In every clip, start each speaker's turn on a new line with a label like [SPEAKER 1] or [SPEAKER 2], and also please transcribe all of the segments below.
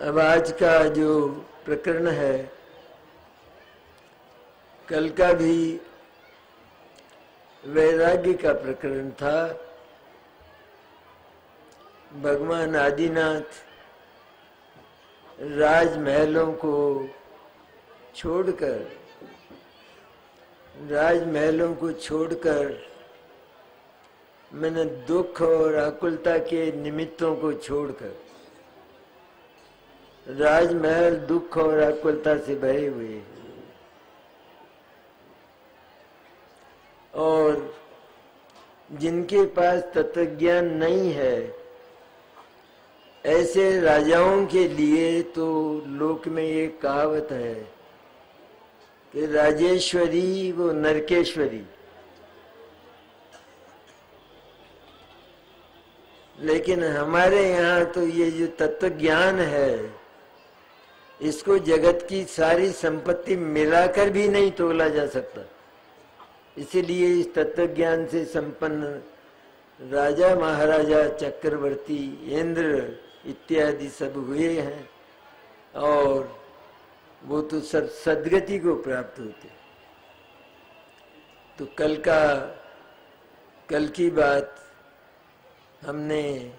[SPEAKER 1] अब आज का जो प्रकरण है, कल का भी वैराग्य का प्रकरण था। भगवान आदिनाथ राजमहलों को छोड़कर मैंने दुख और आकुलता के निमित्तों को छोड़कर, राजमहल दुख और आकुलता से भरे हुए हैं और जिनके पास तत्वज्ञान नहीं है, ऐसे राजाओं के लिए तो लोक में एक कहावत है कि राजेश्वरी वो नरकेश्वरी। लेकिन हमारे यहाँ तो ये जो तत्वज्ञान है, इसको जगत की सारी संपत्ति मिलाकर भी नहीं तोला जा सकता। इसीलिए इस तत्वज्ञान से संपन्न राजा महाराजा चक्रवर्ती इंद्र इत्यादि सब हुए हैं और वो तो सब सद्गति को प्राप्त होते। तो कल की बात हमने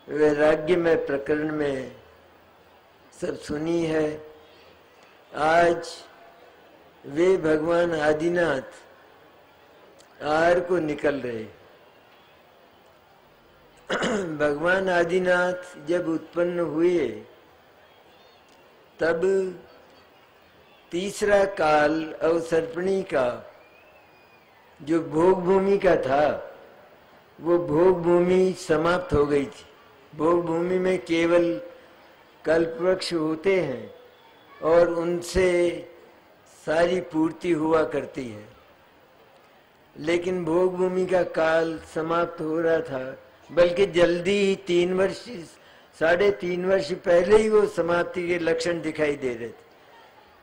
[SPEAKER 1] वैराग्य में प्रकरण में सब सुनी है। आज वे भगवान आदिनाथ आहार को निकल रहे। भगवान आदिनाथ जब उत्पन्न हुए तब तीसरा काल अवसर्पणी का जो भोग भूमि का था, वो भोग भूमि समाप्त हो गई थी। भोग भूमि में केवल कल्पवृक्ष होते हैं और उनसे सारी पूर्ति हुआ करती है। लेकिन भोग भूमि का काल समाप्त हो रहा था, बल्कि जल्दी ही 3 वर्ष 3.5 वर्ष पहले ही वो समाप्ति के लक्षण दिखाई दे रहे थे।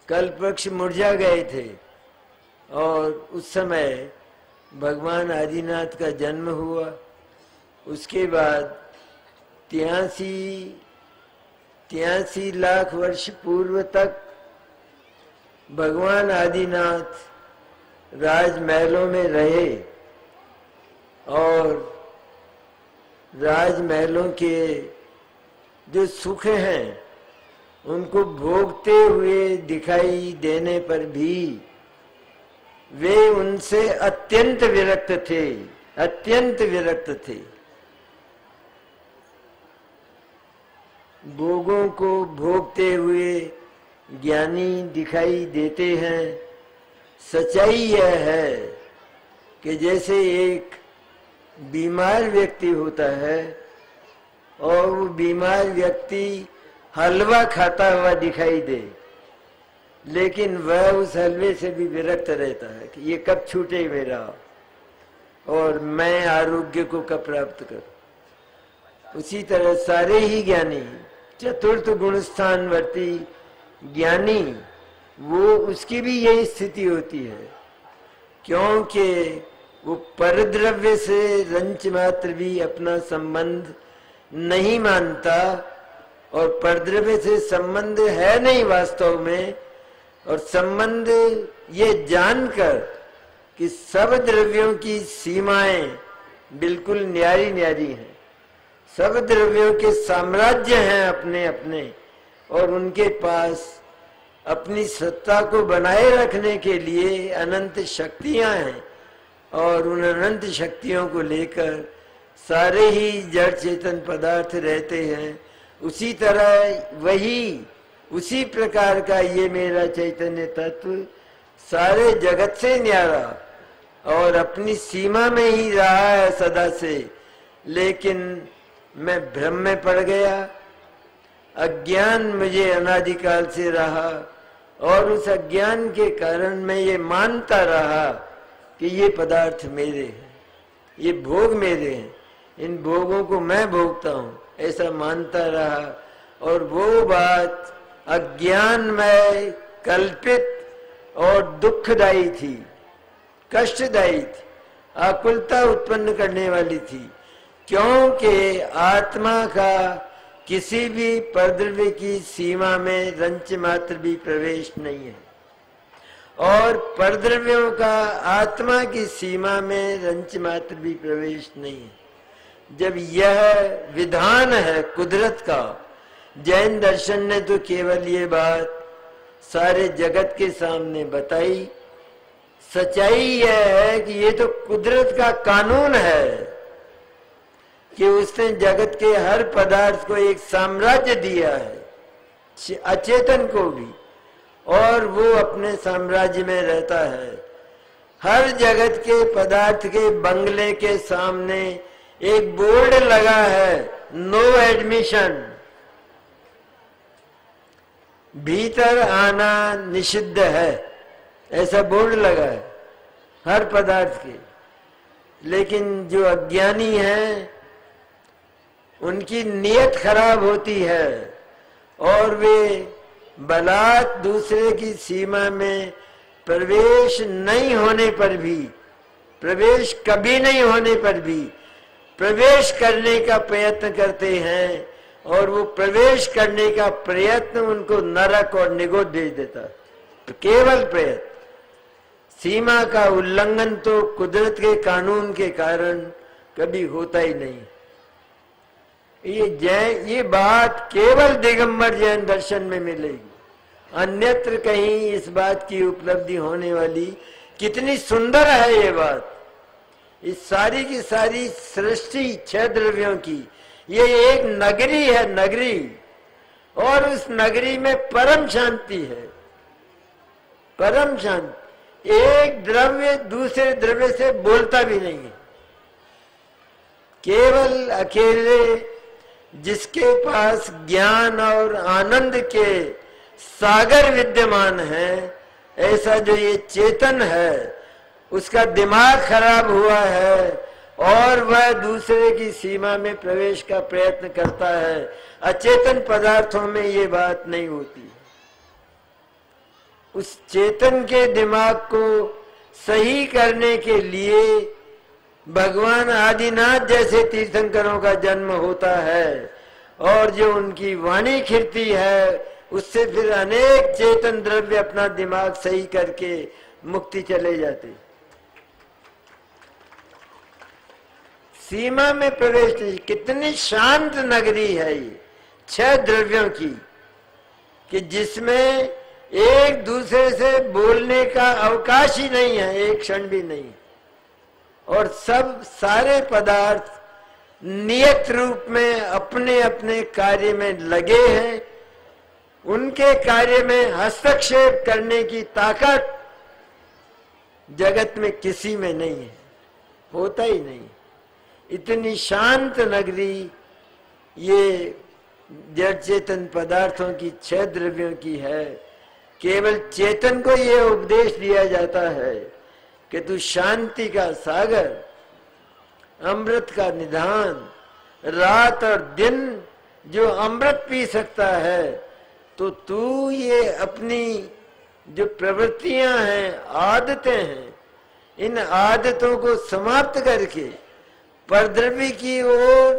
[SPEAKER 1] कल्पवृक्ष मुरझा गए थे और उस समय भगवान आदिनाथ का जन्म हुआ। उसके बाद 83 लाख वर्ष पूर्व तक भगवान आदिनाथ राजमहलों में रहे और राजमहलों के जो सुख हैं उनको भोगते हुए दिखाई देने पर भी वे उनसे अत्यंत विरक्त थे। भोगों को भोगते हुए ज्ञानी दिखाई देते हैं। सच्चाई यह है कि जैसे एक बीमार व्यक्ति होता है और वो बीमार व्यक्ति हलवा खाता हुआ दिखाई दे, लेकिन वह उस हलवे से भी विरक्त रहता है कि ये कब छूटे मेरा और मैं आरोग्य को कब प्राप्त करूं। उसी तरह सारे ही ज्ञानी, चतुर्थ गुण स्थानवर्ती ज्ञानी, वो उसकी भी यही स्थिति होती है, क्योंकि वो परद्रव्य से रंच मात्र भी अपना संबंध नहीं मानता और परद्रव्य से संबंध है नहीं वास्तव में। और संबंध ये जानकर कि सब द्रव्यों की सीमाएं बिल्कुल न्यारी हैं, सब द्रव्यों के साम्राज्य हैं अपने अपने, और उनके पास अपनी सत्ता को बनाए रखने के लिए अनंत शक्तियां हैं और उन अनंत शक्तियों को लेकर सारे ही जड़ चेतन पदार्थ रहते हैं। उसी तरह उसी प्रकार का ये मेरा चैतन्य तत्व सारे जगत से न्यारा और अपनी सीमा में ही रहा है सदा से। लेकिन मैं भ्रम में पड़ गया, अज्ञान मुझे अनादिकाल से रहा और उस अज्ञान के कारण मैं ये मानता रहा कि ये पदार्थ मेरे हैं, ये भोग मेरे हैं, इन भोगों को मैं भोगता हूँ, ऐसा मानता रहा। और वो बात अज्ञान में कल्पित और दुखदायी थी, कष्टदायी थी, आकुलता उत्पन्न करने वाली थी, क्योंकि आत्मा का किसी भी परद्रव्य की सीमा में रंच मात्र भी प्रवेश नहीं है, और परद्रव्यों का आत्मा की सीमा में रंच मात्र भी प्रवेश नहीं है। जब यह विधान है कुदरत का, जैन दर्शन ने तो केवल ये बात सारे जगत के सामने बताई। सच्चाई यह है कि ये तो कुदरत का कानून है कि उसने जगत के हर पदार्थ को एक साम्राज्य दिया है, अचेतन को भी, और वो अपने साम्राज्य में रहता है। हर जगत के पदार्थ के बंगले के सामने एक बोर्ड लगा है, नो एडमिशन, भीतर आना निषिद्ध है, ऐसा बोर्ड लगा है हर पदार्थ के। लेकिन जो अज्ञानी हैं उनकी नीयत खराब होती है और वे बलात् दूसरे की सीमा में प्रवेश नहीं होने पर भी, प्रवेश कभी नहीं होने पर भी प्रवेश करने का प्रयत्न करते हैं, और वो प्रवेश करने का प्रयत्न उनको नरक और निगोद भेज देता है। तो केवल प्रयत्न, सीमा का उल्लंघन तो कुदरत के कानून के कारण कभी होता ही नहीं। ये बात केवल दिगंबर जैन दर्शन में मिलेगी, अन्यत्र कहीं इस बात की उपलब्धि होने वाली। कितनी सुंदर है ये बात। इस सारी की सारी सृष्टि 6 द्रव्यों की ये एक नगरी है, नगरी, और उस नगरी में परम शांति है, परम शांति। एक द्रव्य दूसरे द्रव्य से बोलता भी नहीं है, केवल अकेले जिसके पास ज्ञान और आनंद के सागर विद्यमान है, ऐसा जो ये चेतन है, उसका दिमाग खराब हुआ है और वह दूसरे की सीमा में प्रवेश का प्रयत्न करता है। अचेतन पदार्थों में ये बात नहीं होती। उस चेतन के दिमाग को सही करने के लिए भगवान आदिनाथ जैसे तीर्थंकरों का जन्म होता है, और जो उनकी वाणी खिरती है उससे फिर अनेक चेतन द्रव्य अपना दिमाग सही करके मुक्ति चले जाते। सीमा में प्रवेश नहीं। कितनी शांत नगरी है ये 6 द्रव्यों की, कि जिसमें एक दूसरे से बोलने का अवकाश ही नहीं है, एक क्षण भी नहीं। और सब सारे पदार्थ नियत रूप में अपने अपने कार्य में लगे हैं। उनके कार्य में हस्तक्षेप करने की ताकत जगत में किसी में नहीं है, होता ही नहीं। इतनी शांत नगरी ये जड़ चेतन पदार्थों की 6 द्रव्यों की है। केवल चेतन को ये उपदेश दिया जाता है कि तू शांति का सागर, अमृत का निधान, रात और दिन जो अमृत पी सकता है, तो तू ये अपनी जो प्रवृत्तियां हैं, आदतें हैं, इन आदतों को समाप्त करके परद्रव्य की ओर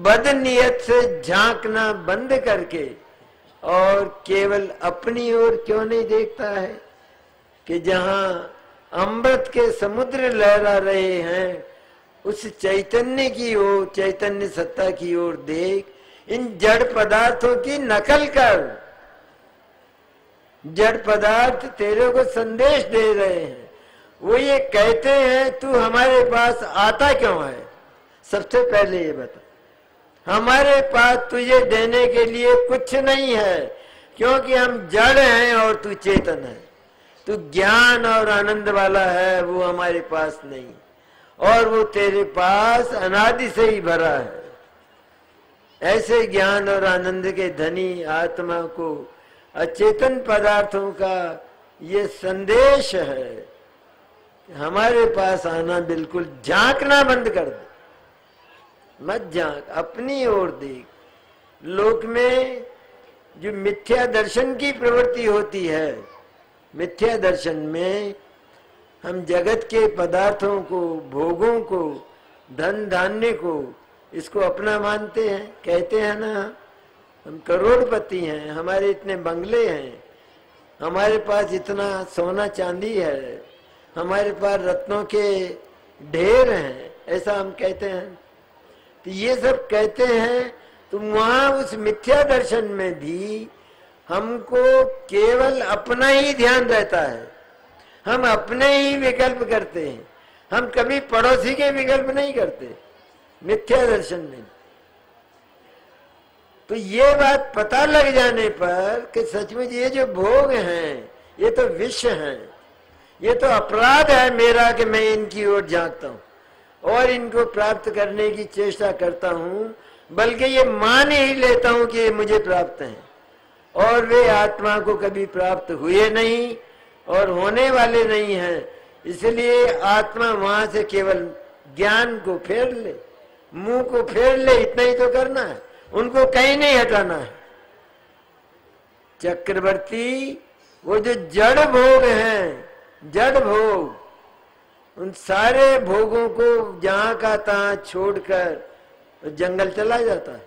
[SPEAKER 1] बदनीयत से झांकना बंद करके, और केवल अपनी ओर क्यों नहीं देखता है कि जहां अमृत के समुद्र लहरा रहे हैं, उस चैतन्य की ओर, चैतन्य सत्ता की ओर देख। इन जड़ पदार्थों की नकल कर। जड़ पदार्थ तेरे को संदेश दे रहे हैं, वो ये कहते हैं तू हमारे पास आता क्यों है। सबसे पहले ये बता, हमारे पास तुझे देने के लिए कुछ नहीं है, क्योंकि हम जड़ हैं और तू चेतन है। तू ज्ञान और आनंद वाला है, वो हमारे पास नहीं, और वो तेरे पास अनादि से ही भरा है। ऐसे ज्ञान और आनंद के धनी आत्मा को अचेतन पदार्थों का ये संदेश है, हमारे पास आना बिल्कुल, झांकना बंद कर दे, मत झांक, अपनी ओर देख। लोक में जो मिथ्या दर्शन की प्रवृत्ति होती है, मिथ्या दर्शन में हम जगत के पदार्थों को, भोगों को, धन धान्य को, इसको अपना मानते हैं। कहते हैं ना, हम करोड़पति हैं, हमारे इतने बंगले हैं, हमारे पास इतना सोना चांदी है, हमारे पास रत्नों के ढेर हैं, ऐसा हम कहते हैं। तो ये सब कहते हैं, तो वहां उस मिथ्या दर्शन में भी हमको केवल अपना ही ध्यान रहता है, हम अपने ही विकल्प करते हैं, हम कभी पड़ोसी के विकल्प नहीं करते मिथ्या दर्शन में। तो ये बात पता लग जाने पर कि सचमुच ये जो भोग हैं ये तो विष हैं, ये तो अपराध है मेरा कि मैं इनकी ओर झांकता हूं और इनको प्राप्त करने की चेष्टा करता हूं, बल्कि ये मान ही लेता हूं कि ये मुझे प्राप्त हैं और वे आत्मा को कभी प्राप्त हुए नहीं और होने वाले नहीं हैं। इसलिए आत्मा वहां से केवल ज्ञान को फेर ले, मुंह को फेर ले, इतना ही तो करना है, उनको कहीं नहीं हटाना है। चक्रवर्ती वो जो जड़ भोग हैं, जड़ भोग, उन सारे भोगों को जहां का तहां छोड़कर जंगल चला जाता है।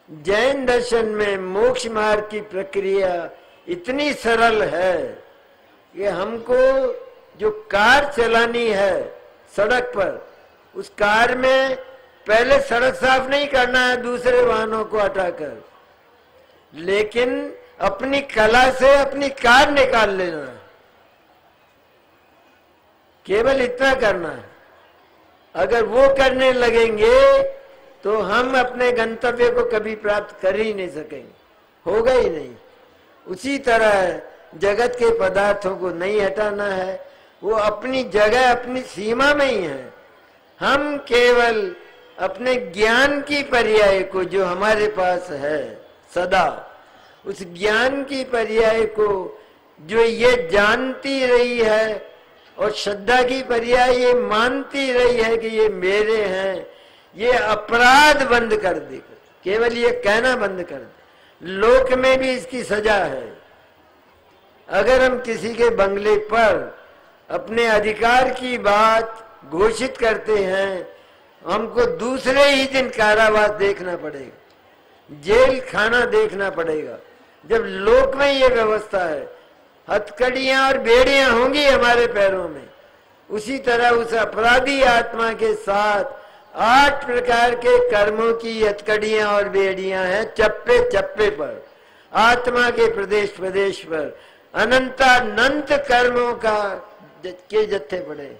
[SPEAKER 1] जैन दर्शन में मोक्ष मार्ग की प्रक्रिया इतनी सरल है कि हमको जो कार चलानी है सड़क पर, उस कार में पहले सड़क साफ नहीं करना है दूसरे वाहनों को हटाकर, लेकिन अपनी कला से अपनी कार निकाल लेना है, केवल इतना करना है। अगर वो करने लगेंगे तो हम अपने गंतव्य को कभी प्राप्त कर ही नहीं सकेंगे, होगा ही नहीं। उसी तरह जगत के पदार्थों को नहीं हटाना है, वो अपनी जगह अपनी सीमा में ही है। हम केवल अपने ज्ञान की पर्याय को जो हमारे पास है सदा, उस ज्ञान की पर्याय को जो ये जानती रही है और श्रद्धा की पर्याय ये मानती रही है कि ये मेरे हैं, ये अपराध बंद कर दे, केवल ये कहना बंद कर दे। लोक में भी इसकी सजा है। अगर हम किसी के बंगले पर अपने अधिकार की बात घोषित करते हैं, हमको दूसरे ही दिन कारावास देखना पड़ेगा, जेल खाना देखना पड़ेगा। जब लोक में ये व्यवस्था है, हथकड़ियां और बेड़ियां होंगी हमारे पैरों में, उसी तरह उस अपराधी आत्मा के साथ 8 प्रकार के कर्मों की हथकड़ियां और बेड़ियां हैं चप्पे चप्पे पर, आत्मा के प्रदेश प्रदेश पर अनंतानंत कर्मों के जत्थे पड़े।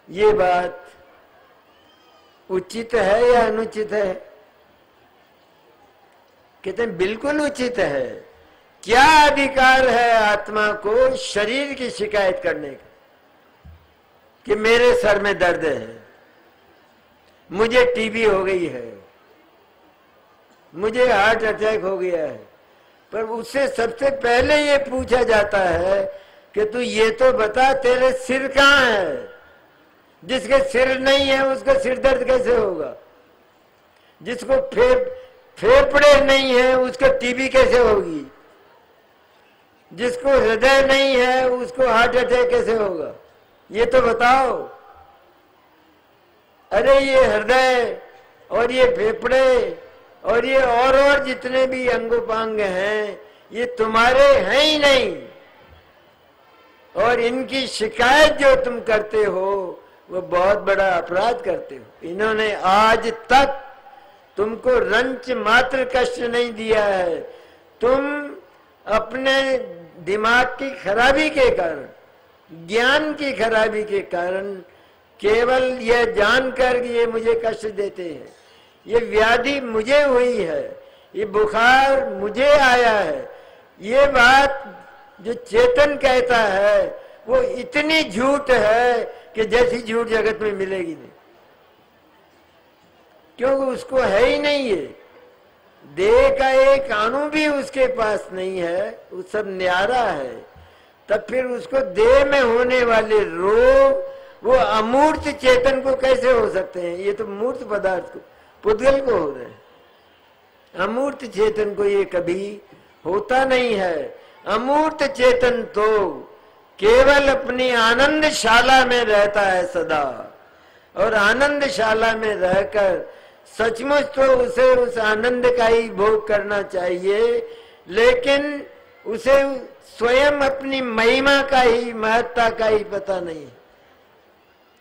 [SPEAKER 1] ये बात उचित है या अनुचित है? कहते हैं बिल्कुल उचित है। क्या अधिकार है आत्मा को शरीर की शिकायत करने का कि मेरे सर में दर्द है, मुझे टीबी हो गई है, मुझे हार्ट अटैक हो गया है? पर उससे सबसे पहले ये पूछा जाता है कि तू ये तो बता तेरे सिर कहाँ है? जिसके सिर नहीं है उसका सिर दर्द कैसे होगा? जिसको फेफड़े नहीं है उसको टीबी कैसे होगी? जिसको हृदय नहीं है उसको हार्ट अटैक कैसे होगा? ये तो बताओ। अरे ये हृदय और ये फेफड़े और ये और जितने भी अंगोपांग हैं ये तुम्हारे हैं ही नहीं, और इनकी शिकायत जो तुम करते हो वो बहुत बड़ा अपराध करते हो। इन्होंने आज तक तुमको रंच मात्र कष्ट नहीं दिया है। तुम अपने दिमाग की खराबी के कारण, ज्ञान की खराबी के कारण केवल यह जानकर कि ये मुझे कष्ट देते हैं, ये व्याधि मुझे हुई है, ये बुखार मुझे आया है, ये बात जो चेतन कहता है वो इतनी झूठ है कि जैसी झूठ जगत में मिलेगी नहीं, क्योंकि उसको है ही नहीं। ये देह का एक अणु भी उसके पास नहीं है, वो सब न्यारा है। तब फिर उसको देह में होने वाले रोग वो अमूर्त चेतन को कैसे हो सकते हैं? ये तो मूर्त पदार्थ को, पुद्गल को हो रहे हैं। अमूर्त चेतन को ये कभी होता नहीं है। अमूर्त चेतन तो केवल अपनी आनंदशाला में रहता है सदा, और आनंदशाला में रहकर सचमुच तो उसे उस आनंद का ही भोग करना चाहिए, लेकिन उसे स्वयं अपनी महिमा का ही, महत्ता का ही पता नहीं,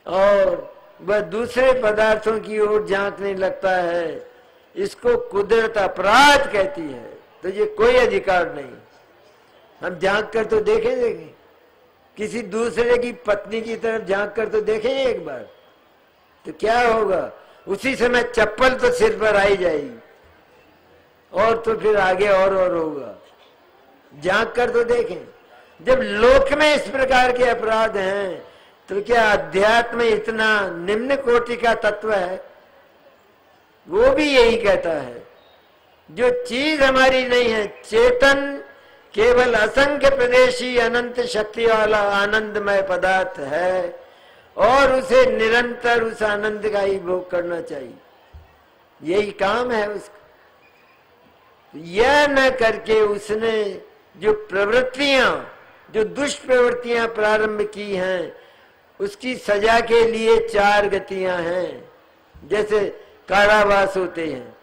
[SPEAKER 1] और वह दूसरे पदार्थों की ओर झांकने लगता है। इसको कुदरत अपराध कहती है। तो ये कोई अधिकार नहीं। हम झांक कर तो देखेंगे, किसी दूसरे की पत्नी की तरफ झांक कर तो देखेंगे एक बार, तो क्या होगा? उसी समय चप्पल तो सिर पर आई जाएगी, और तो फिर आगे और होगा। झांक कर तो देखें। जब लोक में इस प्रकार के अपराध हैं, तो क्या अध्यात्म में इतना निम्न कोटि का तत्व है? वो भी यही कहता है, जो चीज हमारी नहीं है, चेतन केवल असंख्य प्रदेशी अनंत शक्ति वाला आनंदमय पदार्थ है, और उसे निरंतर उस आनंद का ही भोग करना चाहिए। यही काम है उसका। यह न करके उसने जो प्रवृत्तियां, जो दुष्प्रवृत्तियां प्रारंभ की हैं, उसकी सजा के लिए 4 गतियां हैं। जैसे कारावास होते हैं,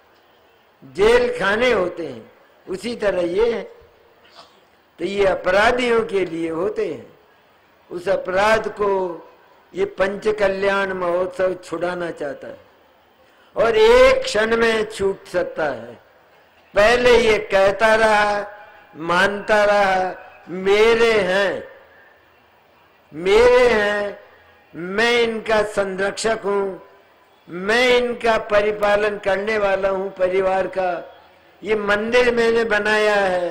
[SPEAKER 1] जेल खाने होते हैं, उसी तरह ये है। तो ये अपराधियों के लिए होते हैं। उस अपराध को ये पंच कल्याण महोत्सव छुड़ाना चाहता है, और एक क्षण में छूट सकता है। पहले ये कहता रहा, मानता रहा, मेरे हैं, मेरे हैं, मैं इनका संरक्षक हूं, मैं इनका परिपालन करने वाला हूं, परिवार का। ये मंदिर मैंने बनाया है।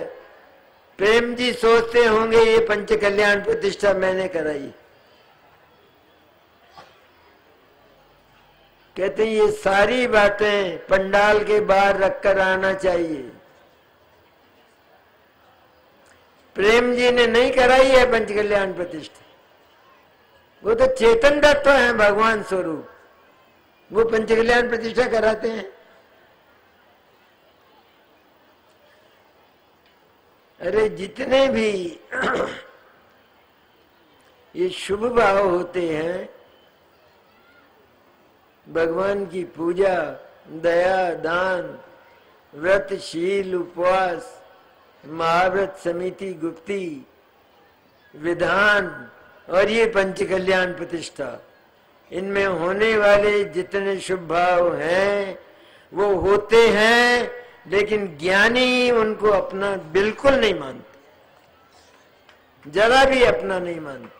[SPEAKER 1] प्रेम जी सोचते होंगे ये पंच कल्याण प्रतिष्ठा मैंने कराई। कहते हैं ये सारी बातें पंडाल के बाहर रखकर आना चाहिए। प्रेम जी ने नहीं कराई है पंच कल्याण प्रतिष्ठा। वो तो चेतन तत्व है, भगवान स्वरूप। वो पंच कल्याण प्रतिष्ठा कराते हैं। अरे जितने भी ये शुभ भाव होते हैं, भगवान की पूजा, दया, दान, व्रत, शील, उपवास, महाव्रत, समिति, गुप्ती, विधान, और ये पंच कल्याण प्रतिष्ठा, इनमें होने वाले जितने शुभ भाव हैं वो होते हैं, लेकिन ज्ञानी उनको अपना बिल्कुल नहीं मानते, जरा भी अपना नहीं मानते।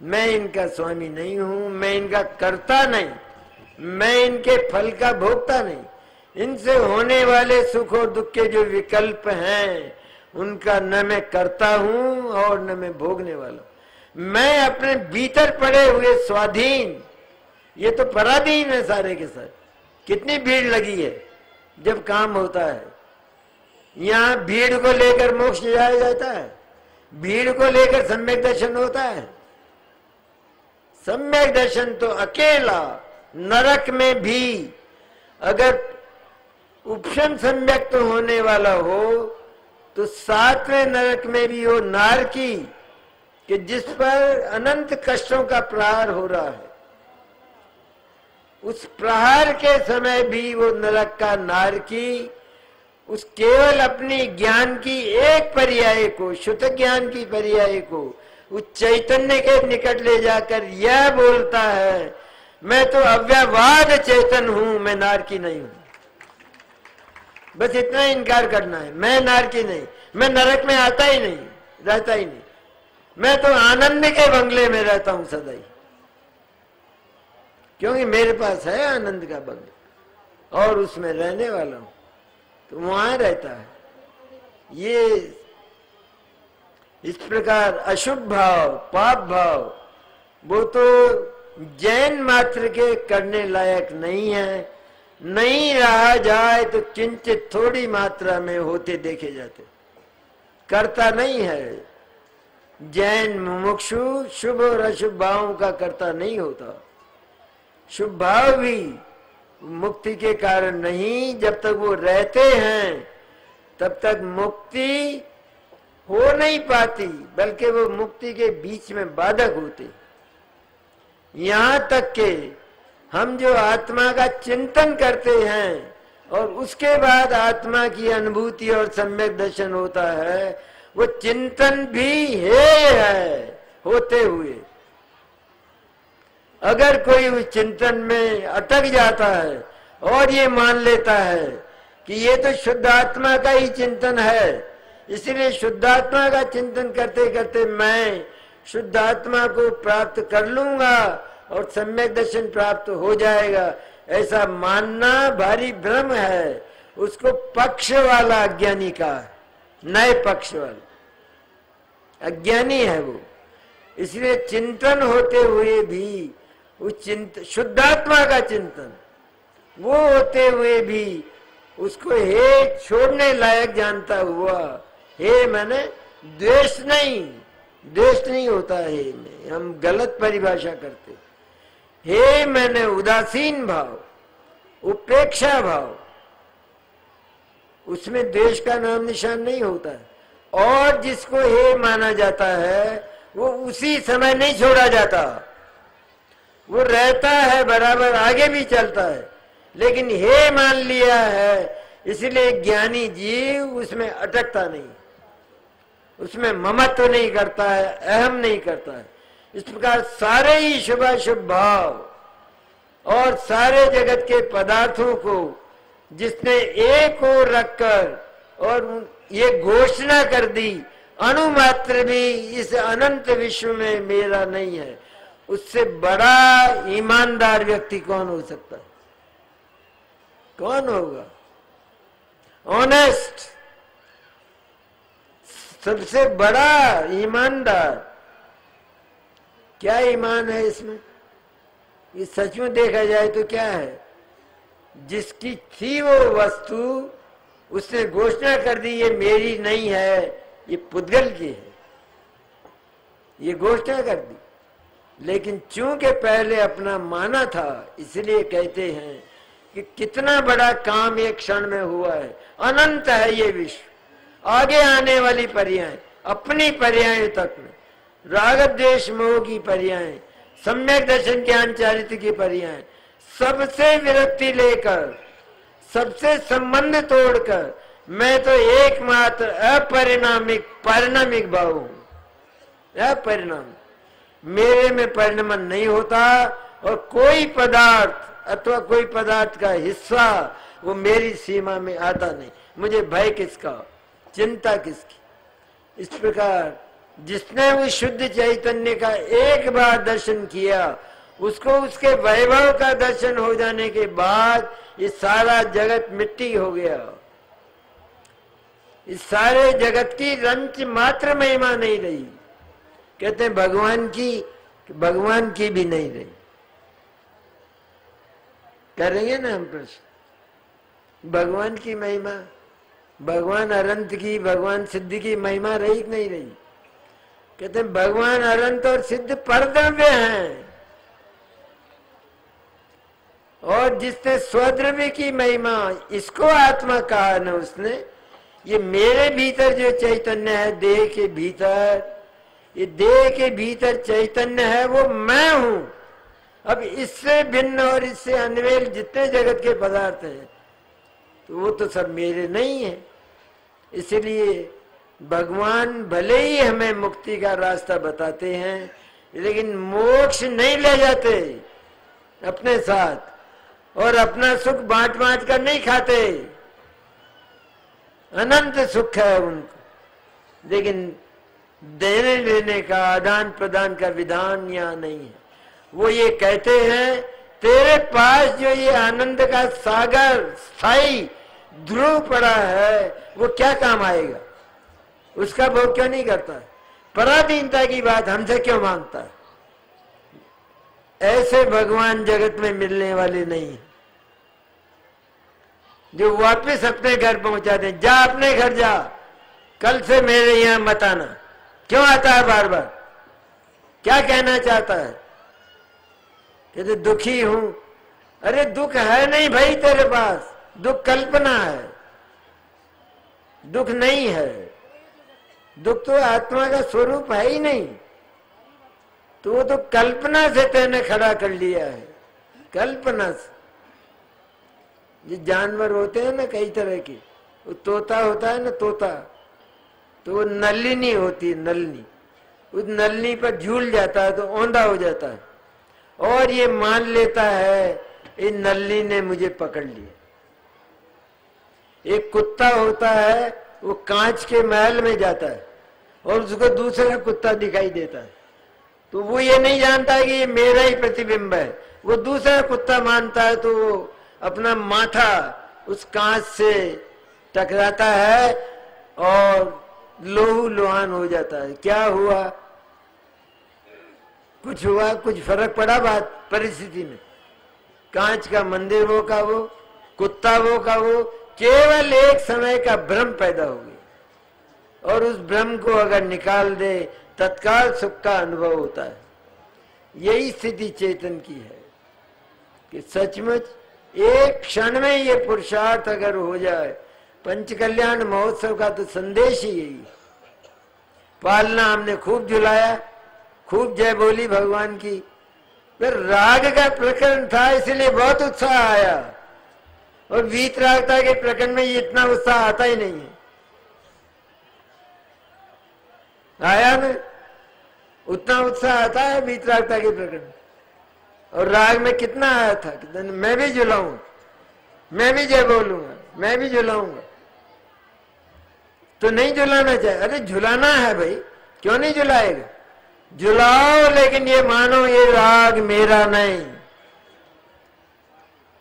[SPEAKER 1] मैं इनका स्वामी नहीं हूं, मैं इनका कर्ता नहीं, मैं इनके फल का भोगता नहीं। इनसे होने वाले सुख और दुख के जो विकल्प हैं, उनका न मैं कर्ता हूं और न मैं भोगने वाला। मैं अपने भीतर पड़े हुए स्वाधीन, ये तो पराधीन है सारे के सारे। कितनी भीड़ लगी है जब काम होता है। यहाँ भीड़ को लेकर मोक्ष जाया जाता है, भीड़ को लेकर सम्यक दर्शन होता है। सम्यक दर्शन तो अकेला, नरक में भी अगर उपशम सम्यक तो होने वाला हो, तो 7वें नरक में भी वो नारकी, कि जिस पर अनंत कष्टों का प्रहार हो रहा है, उस प्रहार के समय भी वो नरक का नारकी उस केवल अपनी ज्ञान की एक पर्याय को, शुद्ध ज्ञान की पर्याय को उस चैतन्य के निकट ले जाकर यह बोलता है, मैं तो अव्यवहार चेतन हूं, मैं नारकी नहीं हूं। बस इतना इनकार करना है, मैं नारकी नहीं, मैं नरक में आता ही नहीं, रहता ही नहीं, मैं तो आनंद के बंगले में रहता हूं सदा ही, क्योंकि मेरे पास है आनंद का बंगला और उसमें रहने वाला हूं, तो वहां रहता है। ये इस प्रकार अशुभ भाव, पाप भाव, वो तो जैन मात्र के करने लायक नहीं है। नहीं रहा जाए तो किंचित थोड़ी मात्रा में होते देखे जाते, करता नहीं है। जैन मुमुक्षु शुभ और अशुभ भावों का करता नहीं होता। शुभ भाव भी मुक्ति के कारण नहीं, जब तक वो रहते हैं तब तक मुक्ति हो नहीं पाती, बल्कि वो मुक्ति के बीच में बाधक होते। यहां तक के हम जो आत्मा का चिंतन करते हैं और उसके बाद आत्मा की अनुभूति और सम्यक दर्शन होता है, वो चिंतन भी है होते हुए। अगर कोई उस चिंतन में अटक जाता है और ये मान लेता है कि ये तो शुद्ध आत्मा का ही चिंतन है, इसलिए शुद्धात्मा का चिंतन करते करते मैं शुद्ध आत्मा को प्राप्त कर लूंगा और सम्यक दर्शन प्राप्त हो जाएगा, ऐसा मानना भारी भ्रम है। उसको पक्ष वाला अज्ञानी का, नए पक्ष वाला अज्ञानी है वो। इसलिए चिंतन होते हुए भी उस शुद्धात्मा का चिंतन वो होते हुए भी उसको हे छोड़ने लायक जानता हुआ, हे मैंने द्वेष नहीं होता है, हम गलत परिभाषा करते। हे मैंने उदासीन भाव, उपेक्षा भाव, उसमें द्वेष का नाम निशान नहीं होता है। और जिसको हे माना जाता है वो उसी समय नहीं छोड़ा जाता, वो रहता है बराबर, आगे भी चलता है, लेकिन हे मान लिया है इसलिए ज्ञानी जीव उसमें अटकता नहीं, उसमें ममत्व नहीं करता है, अहम नहीं करता है। इस प्रकार सारे ही शुभाशुभ भाव और सारे जगत के पदार्थों को जिसने एक ओर रखकर और ये घोषणा कर दी, अणुमात्र भी इस अनंत विश्व में मेरा नहीं है, उससे बड़ा ईमानदार व्यक्ति कौन हो सकता है? कौन होगा? ऑनेस्ट, सबसे बड़ा ईमानदार। क्या ईमान है इसमें? ये सच में देखा जाए तो क्या है? जिसकी थी वो वस्तु उसने घोषणा कर दी ये मेरी नहीं है, ये पुद्गल की है, ये घोषणा कर दी। लेकिन चूंकि पहले अपना माना था, इसलिए कहते हैं कि कितना बड़ा काम एक क्षण में हुआ है। अनंत है ये विश्व, आगे आने वाली पर्याय, अपनी पर्याय तक में, राग द्वेष मोह की पर्याय, सम्यक दर्शन ज्ञान चारित्र की पर्याय, सबसे विरक्ति लेकर, सबसे संबंध तोड़कर मैं तो एकमात्र अपरिणामिक परिणामिक भाव हूं। अपरिणाम, मेरे में परिणमन नहीं होता और कोई पदार्थ अथवा कोई पदार्थ का हिस्सा वो मेरी सीमा में आता नहीं। मुझे भय किसका, चिंता किसकी? इस प्रकार जिसने उस शुद्ध चैतन्य का एक बार दर्शन किया, उसको उसके वैभव का दर्शन हो जाने के बाद ये सारा जगत मिट्टी हो गया। इस सारे जगत की रंच मात्र महिमा नहीं रही। कहते हैं भगवान की भी नहीं रही। करेंगे ना हम प्रश्न, भगवान की महिमा, भगवान अनंत की, भगवान सिद्ध की महिमा रही कि नहीं रही? कहते हैं भगवान अनंत और सिद्ध परद्रव्य हैं, और जिसने स्वद्रव्य की महिमा, इसको आत्मा कहा ना उसने, ये मेरे भीतर जो चैतन्य है देह के भीतर, ये देह के भीतर चैतन्य है वो मैं हूं। अब इससे भिन्न और इससे अनवेल जितने जगत के पदार्थ हैं तो वो तो सब मेरे नहीं है। इसलिए भगवान भले ही हमें मुक्ति का रास्ता बताते हैं, लेकिन मोक्ष नहीं ले जाते अपने साथ, और अपना सुख बांट बांट कर नहीं खाते। अनंत सुख है उनको, लेकिन देने लेने का, आदान प्रदान का विधान यहाँ नहीं है। वो ये कहते हैं तेरे पास जो ये आनंद का सागर स्थायी ध्रुव पड़ा है वो क्या काम आएगा? उसका भोग क्यों नहीं करता है? पराधीनता की बात हमसे क्यों मांगता है? ऐसे भगवान जगत में मिलने वाले नहीं, जो वापस अपने घर पहुंचा दे। जा अपने घर जा, कल से मेरे यहां मत आना। क्यों आता है बार बार? क्या कहना चाहता है? कहते दुखी हूं। अरे दुख है नहीं भाई तेरे पास, दुख कल्पना है, दुख नहीं है। दुख तो आत्मा का स्वरूप है ही नहीं, तो वो तो कल्पना से तेने खड़ा कर लिया है। कल्पना से। ये जानवर होते हैं ना कई तरह के, वो तोता होता है ना, तोता, तो वो नलिनी होती है, नलनी, उस नलनी पर झूल जाता है तो औंधा हो जाता है, और ये मान लेता है इस नलनी ने मुझे पकड़ लिया। एक कुत्ता होता है, वो कांच के महल में जाता है और उसको दूसरा कुत्ता दिखाई देता है, तो वो ये नहीं जानता कि ये मेरा ही प्रतिबिंब है, वो दूसरा कुत्ता मानता है, तो वो अपना माथा उस कांच से टकराता है और लोहू लोहान हो जाता है। क्या हुआ? कुछ हुआ, कुछ फर्क पड़ा बात परिस्थिति में? कांच का मंदिर वो का वो, कुत्ता वो का वो, केवल एक समय का भ्रम पैदा हो गया, और उस भ्रम को अगर निकाल दे तत्काल सुख का अनुभव होता है। यही स्थिति चेतन की है कि सचमुच एक क्षण में ये पुरुषार्थ अगर हो जाए, पंच कल्याण महोत्सव का तो संदेश ही यही। पालना हमने खूब झुलाया, खूब जय बोली भगवान की, फिर राग का प्रकरण था इसलिए बहुत उत्साह आया, और वीतरागता के प्रकरण में इतना उत्साह आता ही नहीं है। आया ना, उतना उत्साह आता है वीतरागता के प्रकरण, और राग में कितना आया था कि मैं भी झुलाऊंगा, मैं भी जय बोलूंगा, मैं भी झुलाऊंगा। तो नहीं झुलाना चाहिए। अरे झुलाना है भाई, क्यों नहीं झुलाएगा? झुलाओ, लेकिन ये मानो ये राग मेरा नहीं,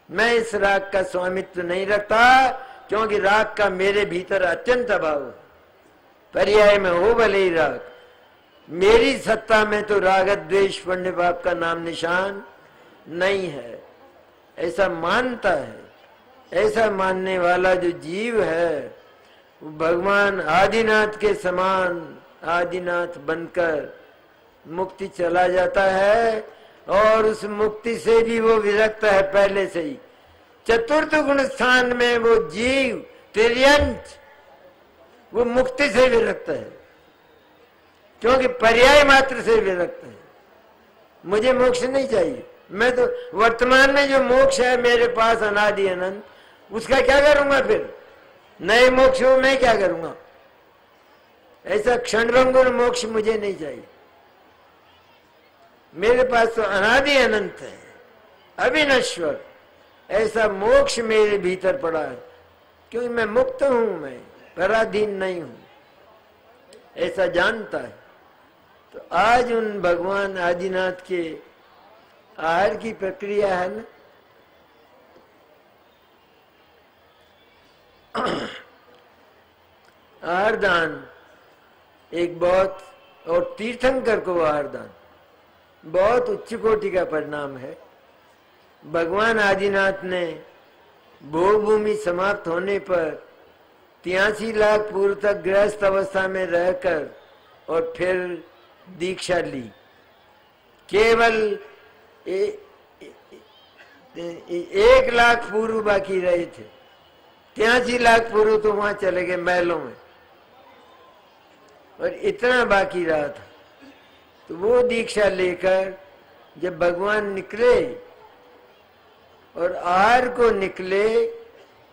[SPEAKER 1] मैं इस राग का स्वामित्व नहीं रखता, क्योंकि राग का मेरे भीतर अत्यंत अभाव है। पर्याय में हो भले ही राग, मेरी सत्ता में तो राग द्वेष पुण्य पाप का नाम निशान नहीं है, ऐसा मानता है। ऐसा मानने वाला जो जीव है वो भगवान आदिनाथ के समान आदिनाथ बनकर मुक्ति चला जाता है, और उस मुक्ति से भी वो विरक्त है पहले से ही। चतुर्थ गुण स्थान में वो जीव तिर्यंत, वो मुक्ति से विरक्त है, क्योंकि पर्याय मात्र से विरक्त है। मुझे मोक्ष नहीं चाहिए, मैं तो वर्तमान में जो मोक्ष है मेरे पास अनादि अनंत, उसका क्या करूंगा? फिर नए मोक्ष हो मैं क्या करूंगा? ऐसा क्षणभंगुर मोक्ष मुझे नहीं चाहिए। मेरे पास तो अनादि अनंत है, अविनश्वर, ऐसा मोक्ष मेरे भीतर पड़ा है, क्योंकि मैं मुक्त हूं, मैं पराधीन नहीं हूं, ऐसा जानता है। तो आज उन भगवान आदिनाथ के आहार की प्रक्रिया है ना, आहार दान एक बहुत, और तीर्थंकर को आहार दान बहुत उच्च कोटि का परिणाम है। भगवान आदिनाथ ने भोग भूमि समाप्त होने पर 83 लाख पूर्व तक गृहस्थ अवस्था में रहकर और फिर दीक्षा ली। केवल 1 लाख पूर्व बाकी रहे थे, 83 लाख पूर्व तो वहां चले गए महलों में, और इतना बाकी रहा था। तो वो दीक्षा लेकर जब भगवान निकले और आहार को निकले,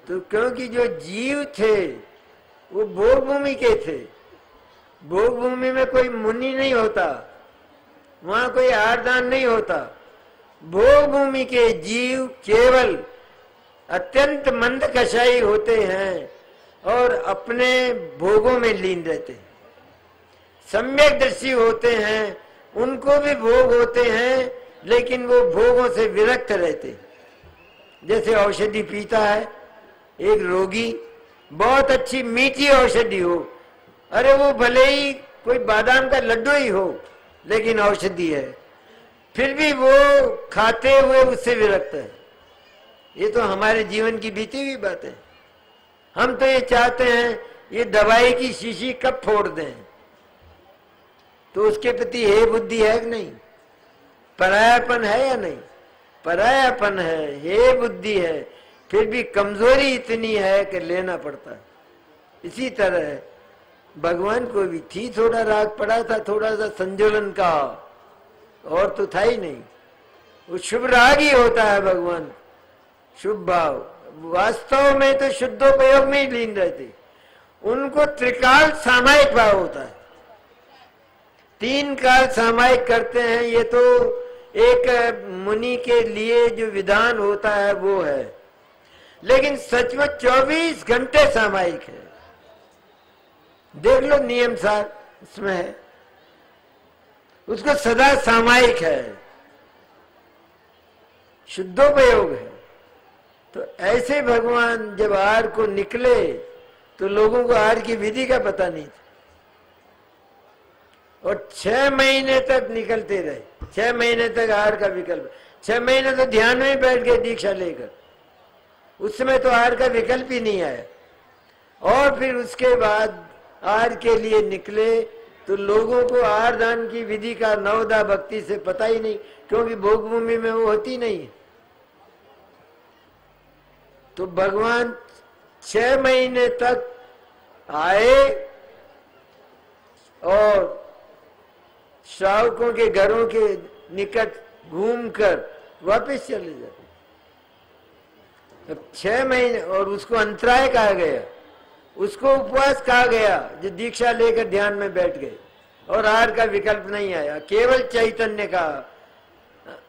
[SPEAKER 1] तो क्योंकि जो जीव थे वो भोग भूमि के थे, भोग भूमि में कोई मुनि नहीं होता, वहां कोई आहार दान नहीं होता। भोग भूमि के जीव केवल अत्यंत मंद कषाई होते हैं और अपने भोगों में लीन रहते हैं। सम्यक दृष्टि होते हैं, उनको भी भोग होते हैं, लेकिन वो भोगों से विरक्त रहते हैं। जैसे औषधि पीता है एक रोगी, बहुत अच्छी मीठी औषधि हो, अरे वो भले ही कोई बादाम का लड्डू ही हो, लेकिन औषधि है, फिर भी वो खाते हुए उससे विरक्त है। ये तो हमारे जीवन की बीती हुई बात है। हम तो ये चाहते हैं ये दवाई की शीशी कब फोड़ दें, तो उसके प्रति हे बुद्धि है कि नहीं? परायापन है या नहीं? परायापन है, हे बुद्धि है, फिर भी कमजोरी इतनी है कि लेना पड़ता है। इसी तरह भगवान को भी थी थोड़ा राग पड़ा था, थोड़ा सा संजोलन का, और तो था ही नहीं। वो शुभ राग ही होता है भगवान, शुभ भाव। वास्तव में तो शुद्धोपयोग में ही लीन रहते, उनको त्रिकाल सामायिक भाव होता है। 3 काल सामायिक करते हैं, ये तो एक मुनि के लिए जो विधान होता है वो है, लेकिन सचमुच 24 घंटे सामायिक है। देख लो नियम सार उसमें है, उसको सदा सामायिक है, शुद्धोपयोग है। तो ऐसे भगवान जब आहार को निकले तो लोगों को आहार की विधि का पता नहीं था, और 6 महीने तक निकलते रहे। 6 महीने तक आहार का विकल्प, 6 महीने तो ध्यान में बैठ गए दीक्षा लेकर, उस समय तो आहार का विकल्प ही नहीं आया। और फिर उसके बाद आहार के लिए निकले तो लोगों को आहार दान की विधि का नवदा भक्ति से पता ही नहीं, क्योंकि भोग भूमि में वो होती नहीं। तो भगवान 6 महीने तक आए और श्रावकों के घरों के निकट घूमकर वापस चले जाते। अब 6 महीने, और उसको अंतराय कहा गया, उसको उपवास कहा गया, जो दीक्षा लेकर ध्यान में बैठ गए और आहार का विकल्प नहीं आया, केवल चैतन्य का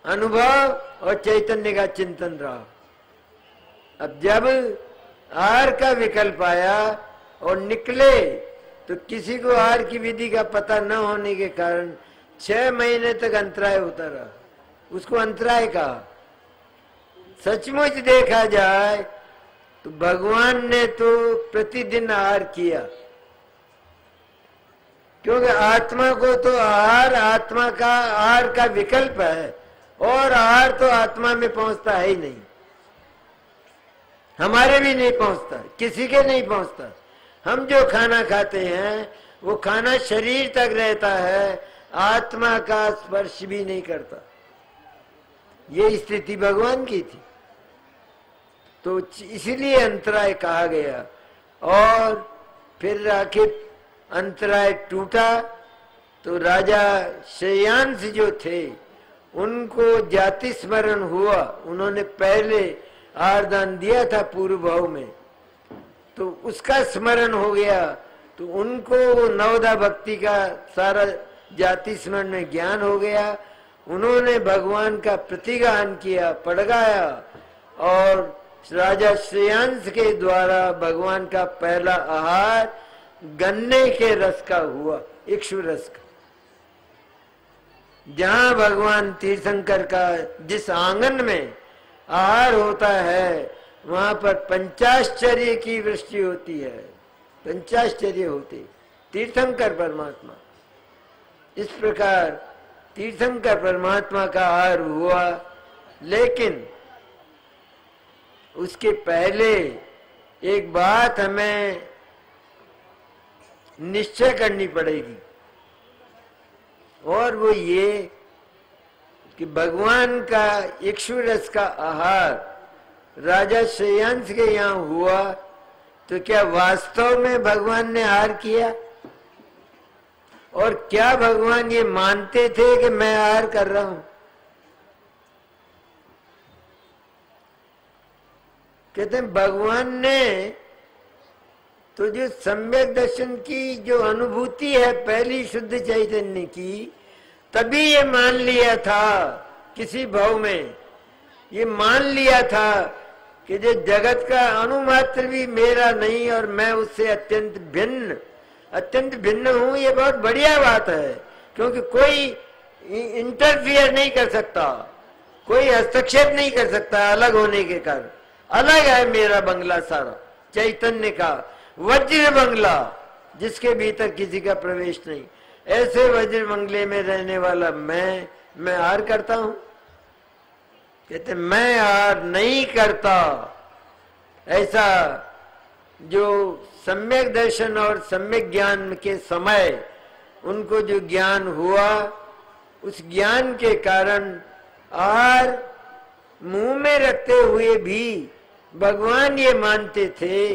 [SPEAKER 1] अनुभव और चैतन्य का चिंतन रहा। अब जब आहार का विकल्प आया और निकले तो किसी को आहार की विधि का पता न होने के कारण 6 महीने तक अंतराय होता रहा, उसको अंतराय कहा। सचमुच देखा जाए तो भगवान ने तो प्रतिदिन आहार किया, क्योंकि आत्मा को तो आहार आत्मा का आहार का विकल्प है, और आहार तो आत्मा में पहुंचता है ही नहीं, हमारे भी नहीं पहुंचता, किसी के नहीं पहुंचता। हम जो खाना खाते हैं वो खाना शरीर तक रहता है, आत्मा का स्पर्श भी नहीं करता। ये स्थिति भगवान की थी, तो इसीलिए अंतराय कहा गया। और फिर आखिर अंतराय टूटा तो राजा श्रेयांश जो थे उनको जाति स्मरण हुआ, उन्होंने पहले आहारदान दिया था पूर्व भाव में, तो उसका स्मरण हो गया, तो उनको नवदा भक्ति का सारा जाति स्मरण में ज्ञान हो गया। उन्होंने भगवान का प्रतिगान किया, पड़गाया, और राजा श्रेयांश के द्वारा भगवान का पहला आहार गन्ने के रस का हुआ, इक्षु रस का। जहां भगवान तीर्थंकर का जिस आंगन में आहार होता है वहां पर पंचाश्चर्य की वृष्टि होती है, पंचाश्चर्य होते तीर्थंकर परमात्मा। इस प्रकार तीर्थंकर परमात्मा का आहार हुआ, लेकिन उसके पहले एक बात हमें निश्चय करनी पड़ेगी, और वो ये कि भगवान का इक्षु रस का आहार राजा श्रेयांश के यहाँ हुआ, तो क्या वास्तव में भगवान ने आहार किया? और क्या भगवान ये मानते थे कि मैं आहार कर रहा हूं? कहते हैं भगवान ने तो जो सम्यक दर्शन की जो अनुभूति है पहली शुद्ध चैतन्य की, तभी ये मान लिया था, किसी भाव में ये मान लिया था कि जो जगत का अणुमात्र भी मेरा नहीं और मैं उससे अत्यंत भिन्न हूं। ये बहुत बढ़िया बात है, क्योंकि कोई इंटरफियर नहीं कर सकता, कोई हस्तक्षेप नहीं कर सकता अलग होने के कारण। अलग है मेरा बंगला सारा, चैतन्य का वज्र बंगला, जिसके भीतर किसी का प्रवेश नहीं। ऐसे वज्र बंगले में रहने वाला मैं आहार करता हूं? कहते मैं आहार नहीं करता। ऐसा जो सम्यक दर्शन और सम्यक ज्ञान के समय उनको जो ज्ञान हुआ, उस ज्ञान के कारण आहार मुंह में रखते हुए भी भगवान ये मानते थे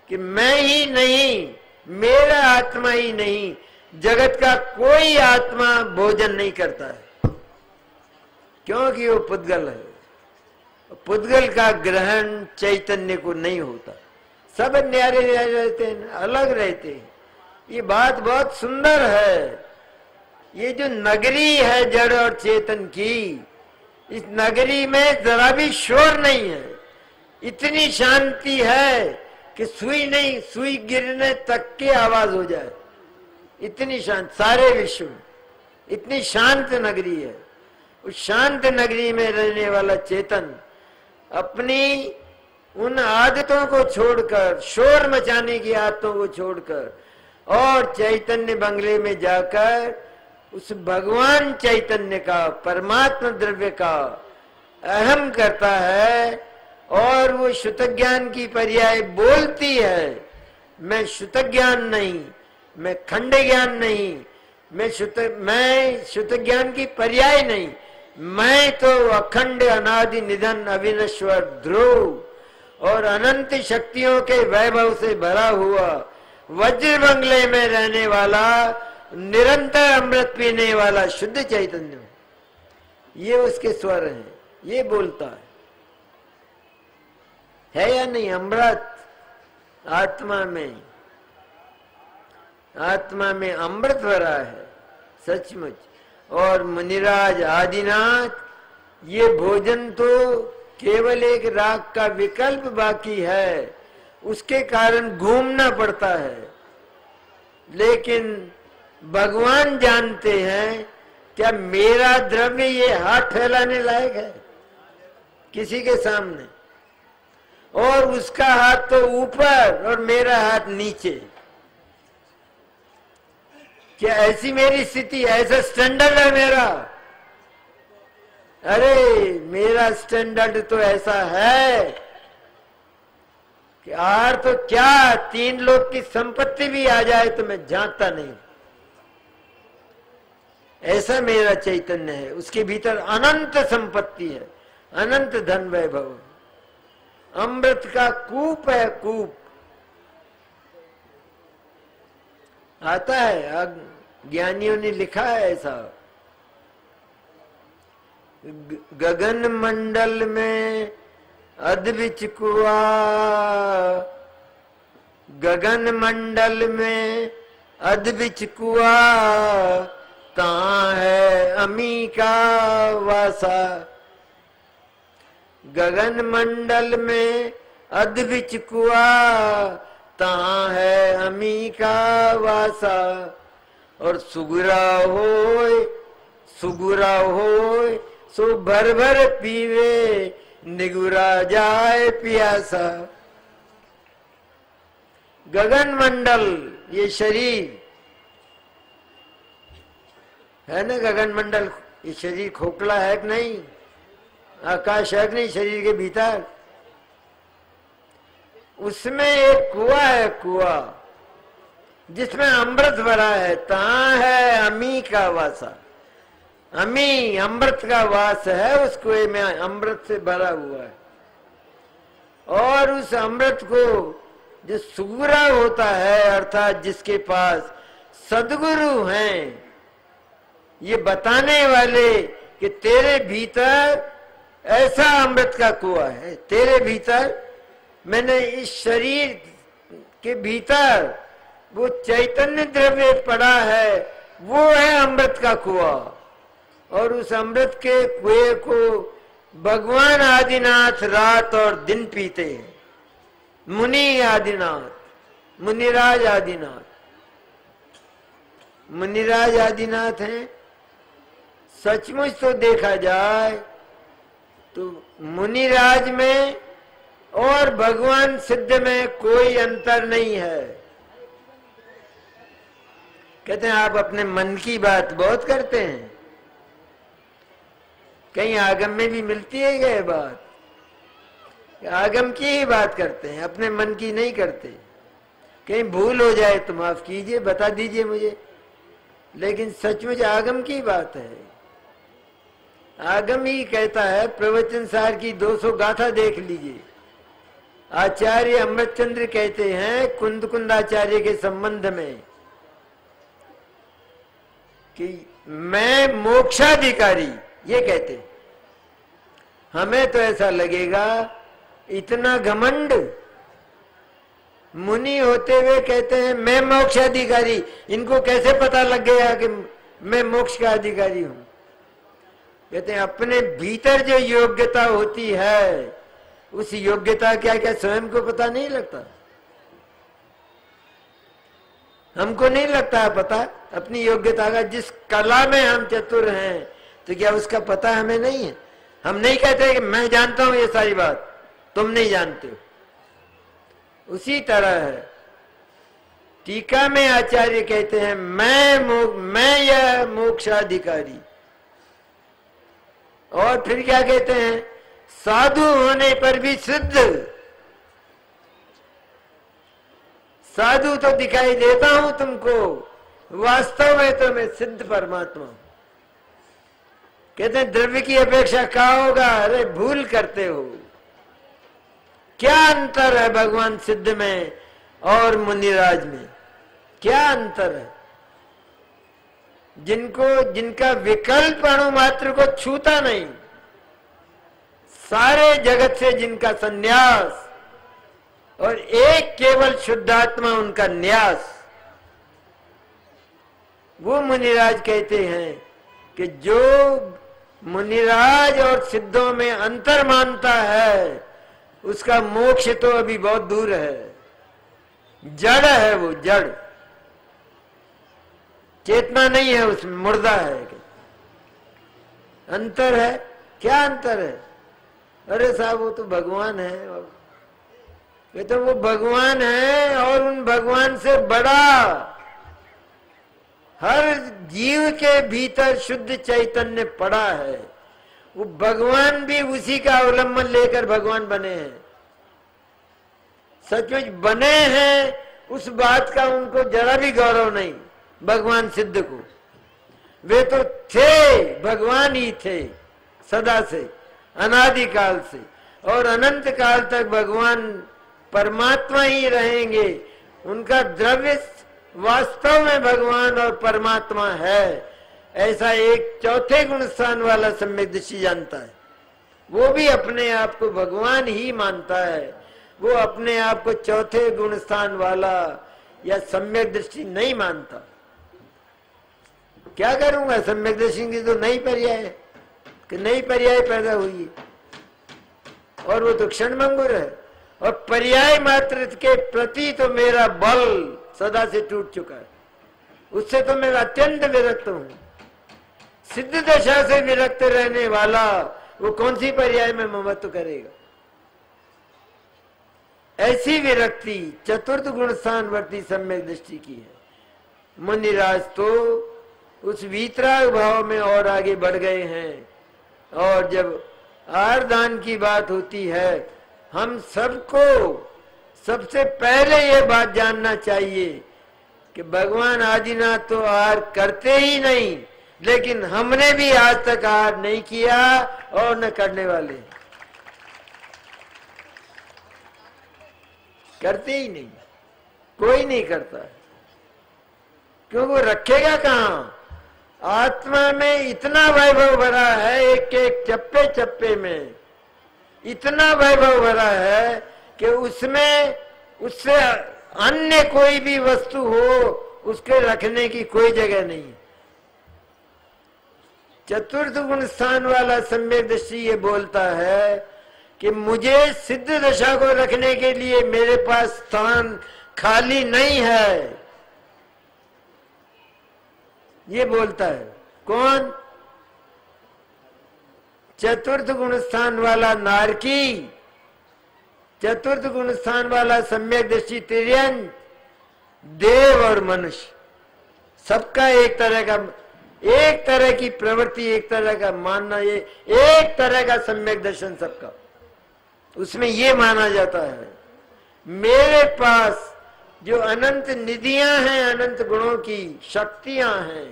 [SPEAKER 1] कि मैं ही नहीं, मेरा आत्मा ही नहीं, जगत का कोई आत्मा भोजन नहीं करता है। क्योंकि वो पुद्गल है। पुद्गल का ग्रहण चैतन्य को नहीं होता। सब न्यारे रहते हैं, अलग रहते हैं। ये बात बहुत सुंदर है। ये जो नगरी है जड़ और चेतन की, इस नगरी में जरा भी शोर नहीं है। इतनी शांति है कि सुई गिरने तक की आवाज हो जाए, इतनी शांत सारे विश्व में। इतनी शांत नगरी है। उस शांत नगरी में रहने वाला चेतन अपनी उन आदतों को छोड़कर, शोर मचाने की आदतों को छोड़कर, और चैतन्य बंगले में जाकर उस भगवान चैतन्य का, परमात्मा द्रव्य का अहम करता है। और वो शुद्ध ज्ञान की पर्याय बोलती है, मैं शुद्ध ज्ञान नहीं, मैं खंड ज्ञान नहीं, मैं शुद्ध ज्ञान की पर्याय नहीं, मैं तो अखंड अनादि निधन अविनश्वर ध्रुव और अनंत शक्तियों के वैभव से भरा हुआ वज्र बंगले में रहने वाला, निरंतर अमृत पीने वाला शुद्ध चैतन्य। ये उसके स्वर हैं, ये बोलता है या नहीं? अमृत आत्मा में अमृत भरा है सचमुच। और मुनिराज आदिनाथ, ये भोजन तो केवल एक राग का विकल्प बाकी है, उसके कारण घूमना पड़ता है। लेकिन भगवान जानते हैं क्या मेरा द्रव्य ये हाथ फैलाने लायक है किसी के सामने? और उसका हाथ तो ऊपर और मेरा हाथ नीचे। क्या ऐसी मेरी स्थिति, ऐसा स्टैंडर्ड है मेरा? अरे मेरा स्टैंडर्ड तो ऐसा है कि आर तो क्या 3 लोग की संपत्ति भी आ जाए तो मैं झांकता नहीं। ऐसा मेरा चैतन्य है। उसके भीतर अनंत संपत्ति है, अनंत धन वैभव, अमृत का कूप है, कूप आता है। ज्ञानियों ने लिखा है ऐसा, गगन मंडल में अद्विच कुआ, गगन मंडल में अद्विच कुआ, कहाँ है अमी का वासा। गगन मंडल में अद्विच कुआ, तहाँ है अमी का वासा। और सुगुरा होय सो भर भर पीवे, निगुरा जाए प्यासा। गगन मंडल ये शरीर है ना, गगन मंडल ये शरीर खोखला है कि नहीं? आकाश है कि नहीं शरीर के भीतर? उसमें एक कुआ है, कुआ जिसमें अमृत भरा है। तहाँ है अमी का वासा। अमी अमृत का वास है, उस कुएं में अमृत से भरा हुआ है। और उस अमृत को जो सुगुरा होता है, अर्थात जिसके पास सद्गुरु हैं, ये बताने वाले कि तेरे भीतर ऐसा अमृत का कुआं है, तेरे भीतर, मैंने इस शरीर के भीतर वो चैतन्य द्रव्य पड़ा है, वो है अमृत का कुआं। और उस अमृत के कुएं को भगवान आदिनाथ रात और दिन पीते हैं। मुनि आदिनाथ, मुनिराज आदिनाथ, मुनिराज आदिनाथ हैं। सचमुच तो देखा जाए तो मुनिराज में और भगवान सिद्ध में कोई अंतर नहीं है। कहते हैं आप अपने मन की बात बहुत करते हैं, कहीं आगम में भी मिलती है क्या बात? आगम की ही बात करते हैं, अपने मन की नहीं करते। कहीं भूल हो जाए तो माफ कीजिए, बता दीजिए मुझे, लेकिन सचमुच आगम की बात है। आगम ही कहता है। प्रवचन सार की 200 गाथा देख लीजिए। आचार्य अमृतचंद्र कहते हैं कुंद कुंद आचार्य के संबंध में कि मैं मोक्षाधिकारी, ये कहते हमें तो ऐसा लगेगा इतना घमंड। मुनि होते हुए कहते हैं मैं मोक्ष अधिकारी, इनको कैसे पता लग गया कि मैं मोक्ष का अधिकारी हूं? कहते हैं अपने भीतर जो योग्यता होती है, उस योग्यता क्या क्या स्वयं को पता नहीं लगता? हमको नहीं लगता है पता अपनी योग्यता का। जिस कला में हम चतुर हैं, तो क्या उसका पता हमें नहीं है? हम नहीं कहते कि मैं जानता हूं ये सारी बात, तुम नहीं जानते हो। उसी तरह है, टीका में आचार्य कहते हैं मैं यह मोक्षाधिकारी। और फिर क्या कहते हैं? साधु होने पर भी सिद्ध। साधु तो दिखाई देता हूं तुमको, वास्तव में तो मैं सिद्ध परमात्मा हूं। कहते हैं द्रव्य की अपेक्षा क्या होगा? अरे भूल करते हो। क्या अंतर है भगवान सिद्ध में और मुनिराज में? क्या अंतर है? जिनका विकल्प अणु मात्र को छूता नहीं, सारे जगत से जिनका संन्यास, और एक केवल शुद्धात्मा उनका न्यास। वो मुनिराज कहते हैं कि जो मुनिराज और सिद्धों में अंतर मानता है, उसका मोक्ष तो अभी बहुत दूर है। जड़ है वो, जड़, चेतना नहीं है उसमें, मुर्दा है। अंतर है। क्या अंतर है? अरे साहब वो तो भगवान है। ये तो वो भगवान है, और उन भगवान से बड़ा हर जीव के भीतर शुद्ध चैतन्य पड़ा है। वो भगवान भी उसी का अवलंबन लेकर भगवान बने हैं। सचमुच बने हैं, उस बात का उनको जरा भी गौरव नहीं। भगवान सिद्ध को वे तो थे, भगवान ही थे सदा से, अनादिकाल से, और अनंत काल तक भगवान परमात्मा ही रहेंगे। उनका द्रव्य वास्तव में भगवान और परमात्मा है, ऐसा एक चौथे गुण स्थान वाला सम्यक दृष्टि जानता है। वो भी अपने आप को भगवान ही मानता है। वो अपने आप को चौथे गुण स्थान वाला या सम्यक दृष्टि नहीं मानता। क्या करूंगा? सम्यक दृष्टि की तो नई पर्याय है कि नई पर्याय पैदा हुई है, और वो तो क्षणभंगुर है। और पर्याय मात्र के प्रति तो मेरा बल सदा से टूट चुका है। उससे तो मैं अत्यंत विरक्त हूं। सिद्ध दशा से विरक्त रहने वाला वो कौन सी पर्याय में ममत्व करेगा? ऐसी विरक्ति चतुर्थ गुण स्थानवर्ती सम्यक दृष्टि की है। मुनिराज तो उस वीतराग भाव में और आगे बढ़ गए हैं। और जब आर्दान की बात होती है, हम सबको सबसे पहले ये बात जानना चाहिए कि भगवान आदिनाथ तो आहार करते ही नहीं, लेकिन हमने भी आज तक आहार नहीं किया और न करने वाले, करते ही नहीं, कोई नहीं करता। क्योंकि वो रखेगा कहाँ? आत्मा में इतना वैभव भरा है, एक एक चप्पे चप्पे में इतना वैभव भरा है कि उसमें उससे अन्य कोई भी वस्तु हो, उसके रखने की कोई जगह नहीं। चतुर्थ गुण स्थान वाला सम्यक दृष्टि ये बोलता है कि मुझे सिद्ध दशा को रखने के लिए मेरे पास स्थान खाली नहीं है। ये बोलता है कौन? चतुर्थ गुण स्थान वाला नारकी, चतुर्थ गुण स्थान वाला सम्यक दृष्टि तिर्यंत, देव और मनुष्य, सबका एक तरह की प्रवृत्ति, एक तरह का मानना, ये एक तरह का सम्यक दर्शन सबका। उसमें ये माना जाता है मेरे पास जो अनंत निधियां हैं, अनंत गुणों की शक्तियां हैं,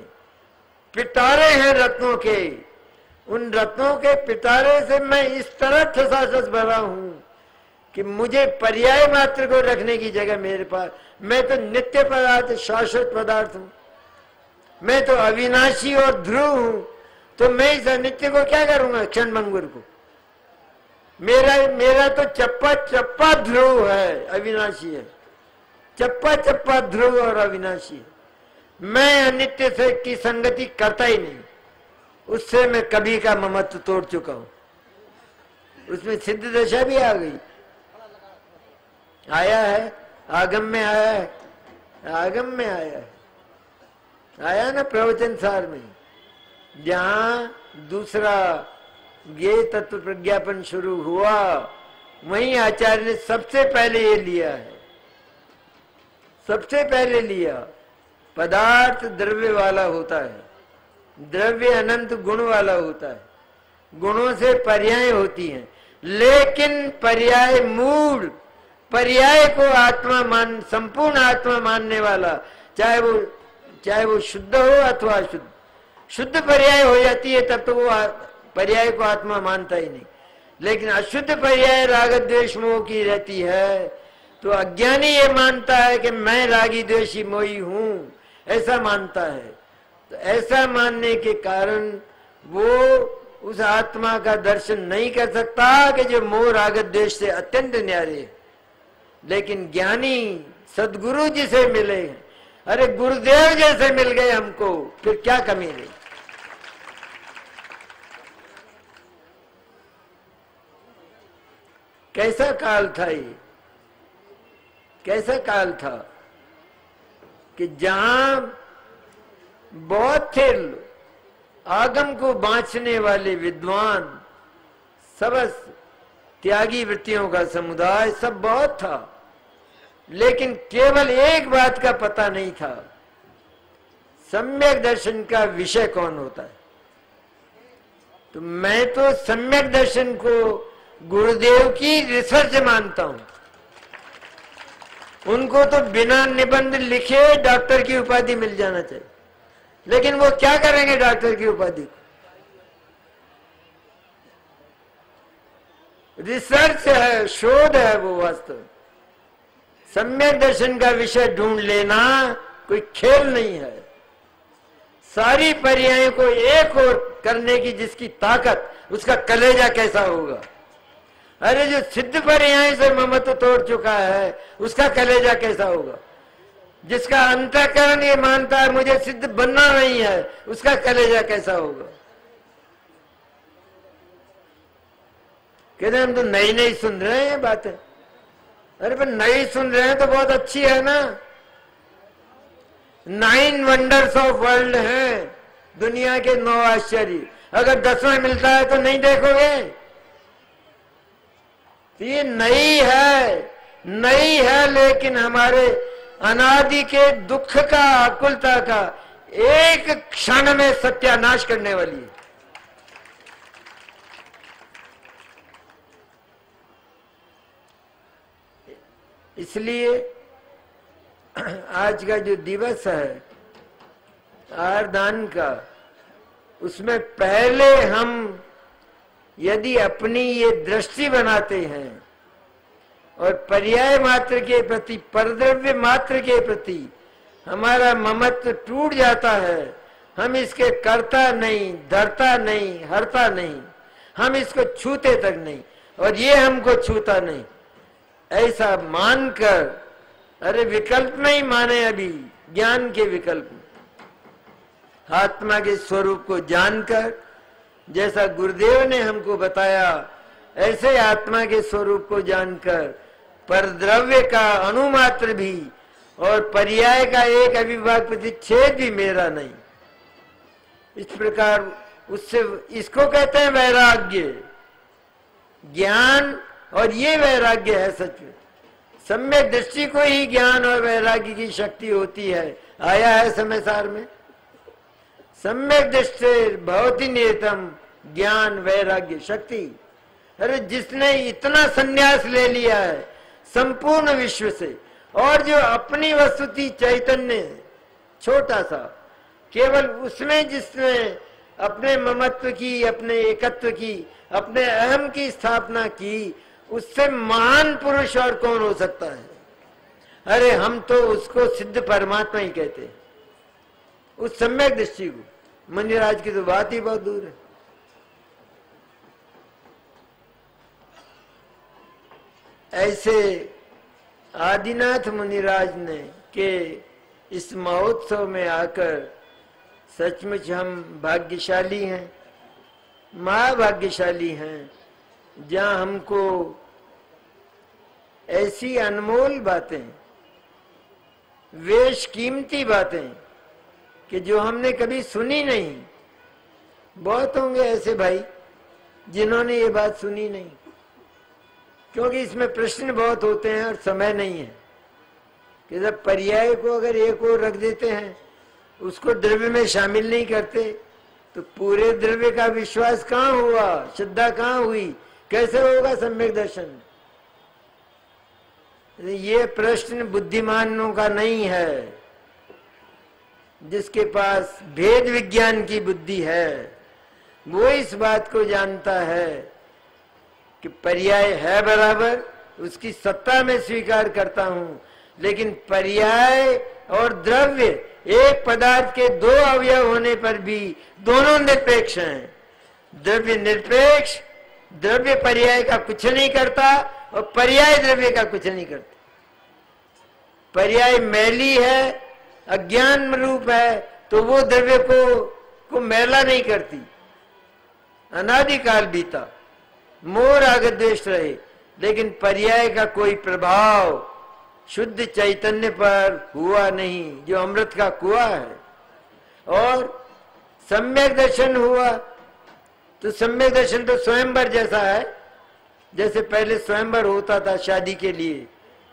[SPEAKER 1] पिटारे हैं रत्नों के, उन रत्नों के पिटारे से मैं इस तरह ठसाठस भरा हूं कि मुझे पर्याय मात्र को रखने की जगह मेरे पास, मैं तो नित्य पदार्थ, शाश्वत पदार्थ हूं, मैं तो अविनाशी और ध्रुव हूं। तो मैं इस अनित्य को क्या करूंगा? क्षणभंगुर को। मेरा मेरा तो चप्पा चप्पा ध्रुव है, अविनाशी है। चप्पा चप्पा ध्रुव और अविनाशी है। मैं अनित्य से की संगति करता ही नहीं, उससे मैं कभी का ममत्व तोड़ चुका हूं। उसमें सिद्ध दशा भी आ गई, आया है, आगम में आया है, आगम में आया है, आया ना प्रवचन सार में। जहां दूसरा ये तत्व प्रज्ञापन शुरू हुआ, वहीं आचार्य ने सबसे पहले ये लिया है, सबसे पहले लिया। पदार्थ द्रव्य वाला होता है, द्रव्य अनंत गुण वाला होता है, गुणों से पर्याय होती हैं, लेकिन पर्याय मूल पर्याय को आत्मा मान, संपूर्ण आत्मा मानने वाला, चाहे वो शुद्ध हो अथवा अशुद्ध, शुद्ध पर्याय हो जाती है तब तो वो पर्याय को आत्मा मानता ही नहीं। लेकिन अशुद्ध पर्याय राग द्वेष मोह की रहती है, तो अज्ञानी ये मानता है कि मैं रागी द्वेषी मोही हूं, ऐसा मानता है। तो ऐसा मानने के कारण वो उस आत्मा का दर्शन नहीं कर सकता कि जो मोह राग द्वेष से अत्यंत न्यारे है। लेकिन ज्ञानी सदगुरु जी से मिले, अरे गुरुदेव जैसे मिल गए हमको, फिर क्या कमी रही। कैसा काल था ये, कैसा काल था कि जहां बहुत थे आगम को बांचने वाले विद्वान, सबस त्यागी वृत्तियों का समुदाय, सब बहुत था, लेकिन केवल एक बात का पता नहीं था, सम्यक दर्शन का विषय कौन होता है। तो मैं तो सम्यक दर्शन को गुरुदेव की रिसर्च मानता हूं। उनको तो बिना निबंध लिखे डॉक्टर की उपाधि मिल जाना चाहिए, लेकिन वो क्या करेंगे डॉक्टर की उपाधि? रिसर्च है, शोध है वो वास्तव। सम्यक दर्शन का विषय ढूंढ लेना कोई खेल नहीं है। सारी पर्यायों को एक और करने की जिसकी ताकत, उसका कलेजा कैसा होगा। अरे जो सिद्ध पर्याय से ममत्व तोड़ चुका है, उसका कलेजा कैसा होगा। जिसका अंतःकरण ये मानता है मुझे सिद्ध बनना नहीं है, उसका कलेजा कैसा होगा। कहते हम तो नई नई सुन रहे हैं बातें। अरे पर नई सुन रहे हैं तो बहुत अच्छी है ना। 9 वंडर्स ऑफ वर्ल्ड हैं, दुनिया के 9 आश्चर्य। अगर 10वां मिलता है तो नहीं देखोगे। तो ये नई है, लेकिन हमारे अनादि के दुख का, आकुलता का एक क्षण में सत्यानाश करने वाली है। इसलिए आज का जो दिवस है आरदान का, उसमें पहले हम यदि अपनी ये दृष्टि बनाते हैं और पर्याय मात्र के प्रति, परद्रव्य मात्र के प्रति हमारा ममत्व टूट जाता है, हम इसके करता नहीं, धरता नहीं, हरता नहीं, हम इसको छूते तक नहीं और ये हमको छूता नहीं, ऐसा मानकर, अरे विकल्प नहीं माने अभी, ज्ञान के विकल्प, आत्मा के स्वरूप को जानकर, जैसा गुरुदेव ने हमको बताया, ऐसे आत्मा के स्वरूप को जानकर परद्रव्य का अनुमात्र भी और पर्याय का एक अविभाग प्रतिच्छेद भी मेरा नहीं। इस प्रकार उससे, इसको कहते हैं वैराग्य, ज्ञान, और ये वैराग्य है सच में। सम्यक दृष्टि को ही ज्ञान और वैराग्य की शक्ति होती है। आया है समय सार में, सम्यक दृष्टि भवति नियतम ज्ञान वैराग्य शक्ति। अरे जिसने इतना संन्यास ले लिया है संपूर्ण विश्व से, और जो अपनी वस्तुति चैतन्य छोटा सा, केवल उसमें जिसने अपने ममत्व की, अपने एकत्व की, अपने अहम की स्थापना की, उससे महान पुरुष और कौन हो सकता है। अरे हम तो उसको सिद्ध परमात्मा ही कहते हैं, उस सम्यक दृष्टि को। मंदिराज की तो बात ही बहुत दूर है। ऐसे आदिनाथ मुनिराज ने कि इस महोत्सव में आकर सचमुच हम भाग्यशाली हैं, महाभाग्यशाली हैं, जहां हमको ऐसी अनमोल बातें, वेश कीमती बातें कि जो हमने कभी सुनी नहीं। बहुत होंगे ऐसे भाई जिन्होंने ये बात सुनी नहीं, क्योंकि इसमें प्रश्न बहुत होते हैं और समय नहीं है कि जब पर्याय को अगर एक और रख देते हैं, उसको द्रव्य में शामिल नहीं करते, तो पूरे द्रव्य का विश्वास कहाँ हुआ, श्रद्धा कहाँ हुई, कैसे होगा सम्यक दर्शन। ये प्रश्न बुद्धिमानों का नहीं है। जिसके पास भेद विज्ञान की बुद्धि है वो इस बात को जानता है कि पर्याय है बराबर, उसकी सत्ता में स्वीकार करता हूं, लेकिन पर्याय और द्रव्य एक पदार्थ के दो अवयव होने पर भी दोनों निरपेक्ष हैं। द्रव्य निरपेक्ष, द्रव्य पर्याय का कुछ नहीं करता और पर्याय द्रव्य का कुछ नहीं करता। पर्याय मैली है, अज्ञान रूप है, तो वो द्रव्य को मैला नहीं करती। अनादिकाल बीता, मोह राग द्वेष रहे, लेकिन पर्याय का कोई प्रभाव शुद्ध चैतन्य पर हुआ नहीं, जो अमृत का कुआं है। और सम्यक दर्शन हुआ तो सम्यक दर्शन तो स्वयंवर जैसा है। जैसे पहले स्वयंवर होता था शादी के लिए,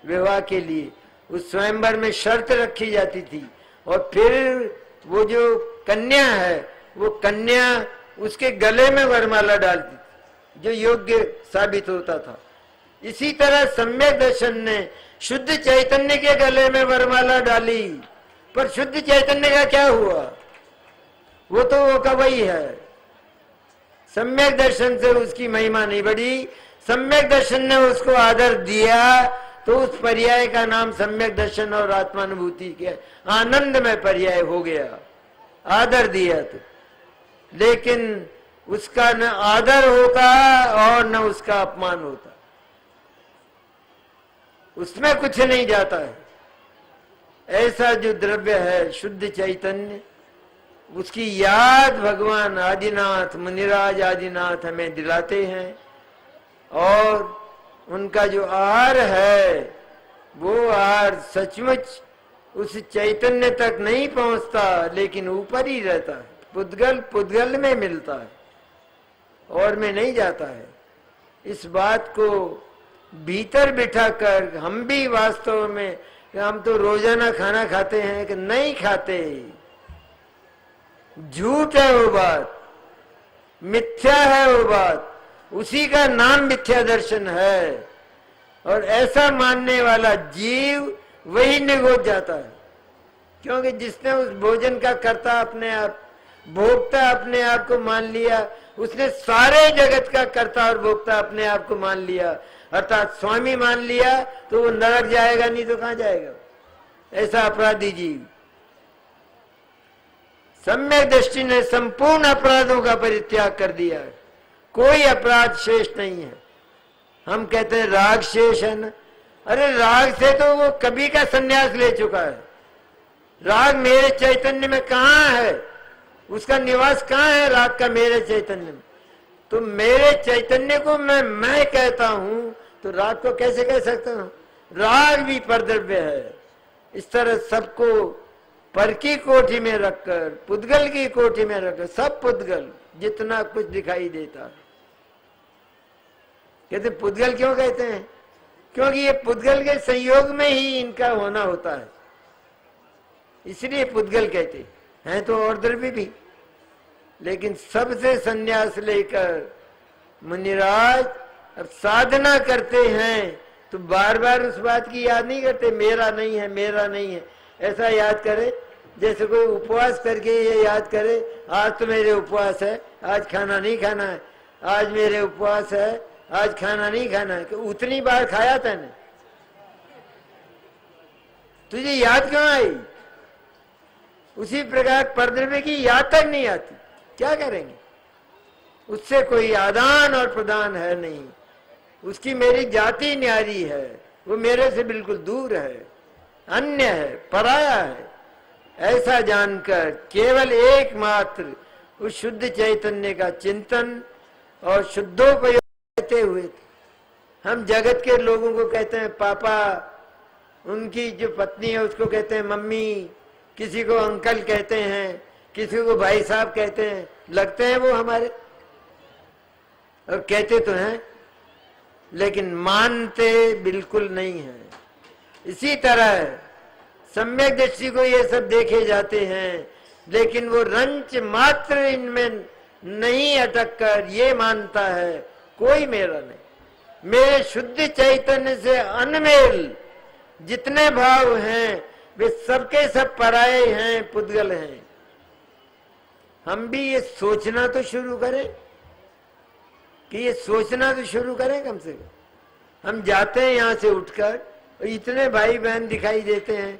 [SPEAKER 1] विवाह के लिए, उस स्वयंवर में शर्त रखी जाती थी और फिर वो जो कन्या है वो कन्या उसके गले में वरमाला डालती थी जो योग्य साबित होता था। इसी तरह सम्यक दर्शन ने शुद्ध चैतन्य के गले में वरमाला डाली, पर शुद्ध चैतन्य का क्या हुआ? वो तो वो का वही है। सम्यक दर्शन से उसकी महिमा नहीं बढ़ी, सम्यक दर्शन ने उसको आदर दिया तो उस पर्याय का नाम सम्यक दर्शन और आत्मानुभूति के आनंद में पर्याय हो गया। आदर दिया तो, लेकिन उसका न आदर होता और न उसका अपमान होता, उसमें कुछ नहीं जाता है। ऐसा जो द्रव्य है शुद्ध चैतन्य, उसकी याद भगवान आदिनाथ मुनिराज आदिनाथ हमें दिलाते हैं। और उनका जो आहार है वो आहार सचमुच उस चैतन्य तक नहीं पहुंचता, लेकिन ऊपर ही रहता है, पुद्गल पुद्गल में मिलता है और में नहीं जाता है। इस बात को भीतर बिठाकर हम भी वास्तव में, हम तो रोजाना खाना खाते हैं कि नहीं खाते, झूठ है वो बात, मिथ्या है वो बात, उसी का नाम मिथ्या दर्शन है। और ऐसा मानने वाला जीव वही निगोच जाता है, क्योंकि जिसने उस भोजन का कर्ता अपने आप, भोक्ता अपने आप को मान लिया, उसने सारे जगत का कर्ता और भोक्ता अपने आप को मान लिया, अर्थात स्वामी मान लिया, तो वो नरक जाएगा, नहीं तो कहां जाएगा? ऐसा अपराधी जीव। सम्यक दृष्टि ने संपूर्ण अपराधों का परित्याग कर दिया है, कोई अपराध शेष नहीं है। हम कहते हैं राग शेष है ना, अरे राग से तो वो कभी का संन्यास ले चुका है। राग मेरे चैतन्य में कहाँ है, उसका निवास कहाँ है राग का मेरे चैतन्य में? तो मेरे चैतन्य को मैं कहता हूं, तो राग को कैसे कह सकता हूं? राग भी परद्रव्य है। इस तरह सबको पर की कोठी में रखकर, पुद्गल की कोठी में रखकर, सब पुद्गल जितना कुछ दिखाई देता है। कहते पुद्गल क्यों कहते हैं? क्योंकि ये पुद्गल के संयोग में ही इनका होना होता है, इसलिए पुद्गल कहते हैं। तो और द्रव्य भी, लेकिन सबसे संन्यास लेकर मुनिराज अब साधना करते हैं तो बार बार उस बात की याद नहीं करते, मेरा नहीं है, मेरा नहीं है। ऐसा याद करे जैसे कोई उपवास करके ये याद करे, आज तो मेरे उपवास है, आज खाना नहीं खाना है, आज मेरे उपवास है, आज खाना नहीं खाना है। उतनी बार खाया था ना, तुझे याद क्यों आई? उसी प्रकार परद्रव्य की याद तक नहीं आती, क्या करेंगे? उससे कोई आदान और प्रदान है नहीं। उसकी मेरी जाति न्यारी है, वो मेरे से बिल्कुल दूर है, अन्य है, पराया है। ऐसा जानकर केवल एकमात्र उस शुद्ध चैतन्य का चिंतन और शुद्धोपयोग करते हुए हम जगत के लोगों को कहते हैं पापा, उनकी जो पत्नी है उसको कहते हैं मम्मी, किसी को अंकल कहते हैं, किसी को भाई साहब कहते हैं, लगते हैं वो हमारे, और कहते तो हैं लेकिन मानते बिल्कुल नहीं है। इसी तरह सम्यक दृष्टि को ये सब देखे जाते हैं, लेकिन वो रंच मात्र इनमें नहीं अटक कर ये मानता है कोई मेरा नहीं, मेरे शुद्ध चैतन्य से अनमेल जितने भाव हैं वे सबके सब पराये हैं, पुद्गल हैं। हम भी ये सोचना तो शुरू करें, कि ये सोचना तो शुरू करें कम से कम। हम जाते हैं यहाँ से उठकर और इतने भाई बहन दिखाई देते हैं,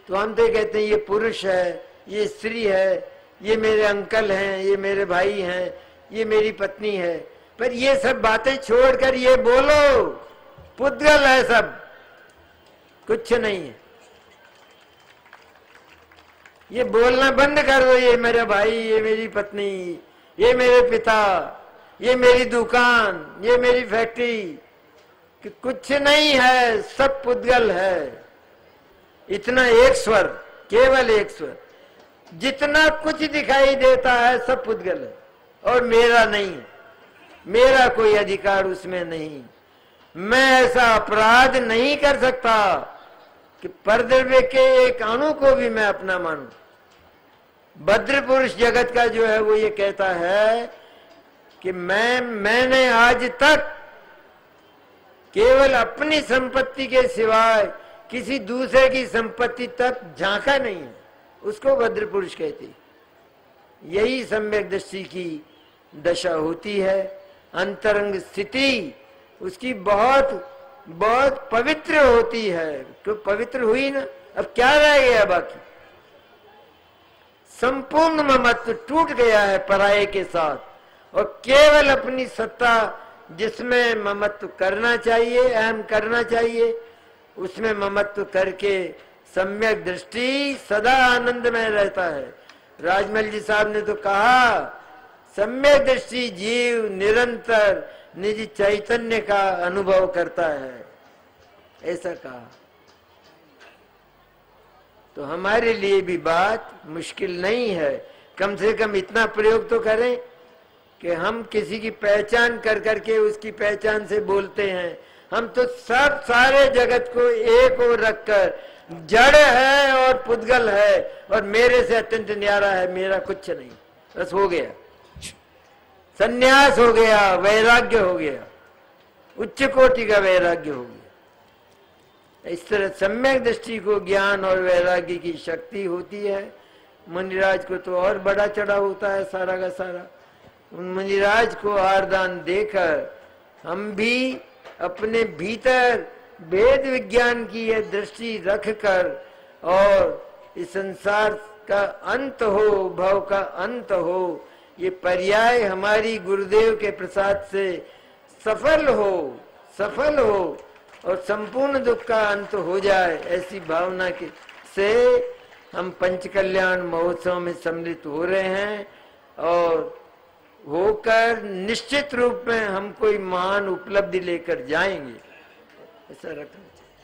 [SPEAKER 1] तो हम तो कहते हैं ये पुरुष है, ये स्त्री है, ये मेरे अंकल हैं, ये मेरे भाई हैं, ये मेरी पत्नी है। पर ये सब बातें छोड़कर ये बोलो पुद्गल है सब, कुछ नहीं है। ये बोलना बंद कर दो, ये मेरा भाई, ये मेरी पत्नी, ये मेरे पिता, ये मेरी दुकान, ये मेरी फैक्ट्री, कि कुछ नहीं है, सब पुद्गल है। इतना एक स्वर, केवल एक स्वर, जितना कुछ दिखाई देता है सब पुद्गल है और मेरा नहीं, मेरा कोई अधिकार उसमें नहीं। मैं ऐसा अपराध नहीं कर सकता कि परद्रव्य के एक अणु को भी मैं अपना मानूं। भद्र पुरुष जगत का जो है वो ये कहता है कि मैंने आज तक केवल अपनी संपत्ति के सिवाय किसी दूसरे की संपत्ति तक झांका नहीं है, उसको भद्र पुरुष कहते। यही सम्यक दृष्टि की दशा होती है। अंतरंग स्थिति उसकी बहुत बहुत पवित्र होती है। तो पवित्र हुई ना, अब क्या रह गया बाकी? संपूर्ण ममत्व टूट गया है पराये के साथ, और केवल अपनी सत्ता जिसमें ममत्व करना चाहिए, अहम करना चाहिए, उसमें ममत्व करके सम्यक दृष्टि सदा आनंद में रहता है। राजमल जी साहब ने तो कहा सम्यक दृष्टि जीव निरंतर निज चैतन्य का अनुभव करता है, ऐसा कहा। तो हमारे लिए भी बात मुश्किल नहीं है, कम से कम इतना प्रयोग तो करें कि हम किसी की पहचान कर करके उसकी पहचान से बोलते हैं। हम तो सब सारे जगत को एक ओर रखकर जड़ है और पुद्गल है और मेरे से अत्यंत न्यारा है, मेरा कुछ नहीं, बस हो गया, संन्यास हो गया, वैराग्य हो गया, उच्च कोटि का वैराग्य हो गया। इस तरह सम्यक दृष्टि को ज्ञान और वैराग्य की शक्ति होती है। मुनिराज को तो और बड़ा चढ़ा होता है सारा का सारा। उन मुनिराज को आरदान देकर हम भी अपने भीतर वेद विज्ञान की यह दृष्टि रखकर और इस संसार का अंत हो, भव का अंत हो, ये पर्याय हमारी गुरुदेव के प्रसाद से सफल हो और संपूर्ण दुख का अंत हो जाए, ऐसी भावना के से हम पंचकल्याण महोत्सव में सम्मिलित हो रहे हैं। और होकर निश्चित रूप में हम कोई महान उपलब्धि लेकर जाएंगे, ऐसा रखना चाहिए।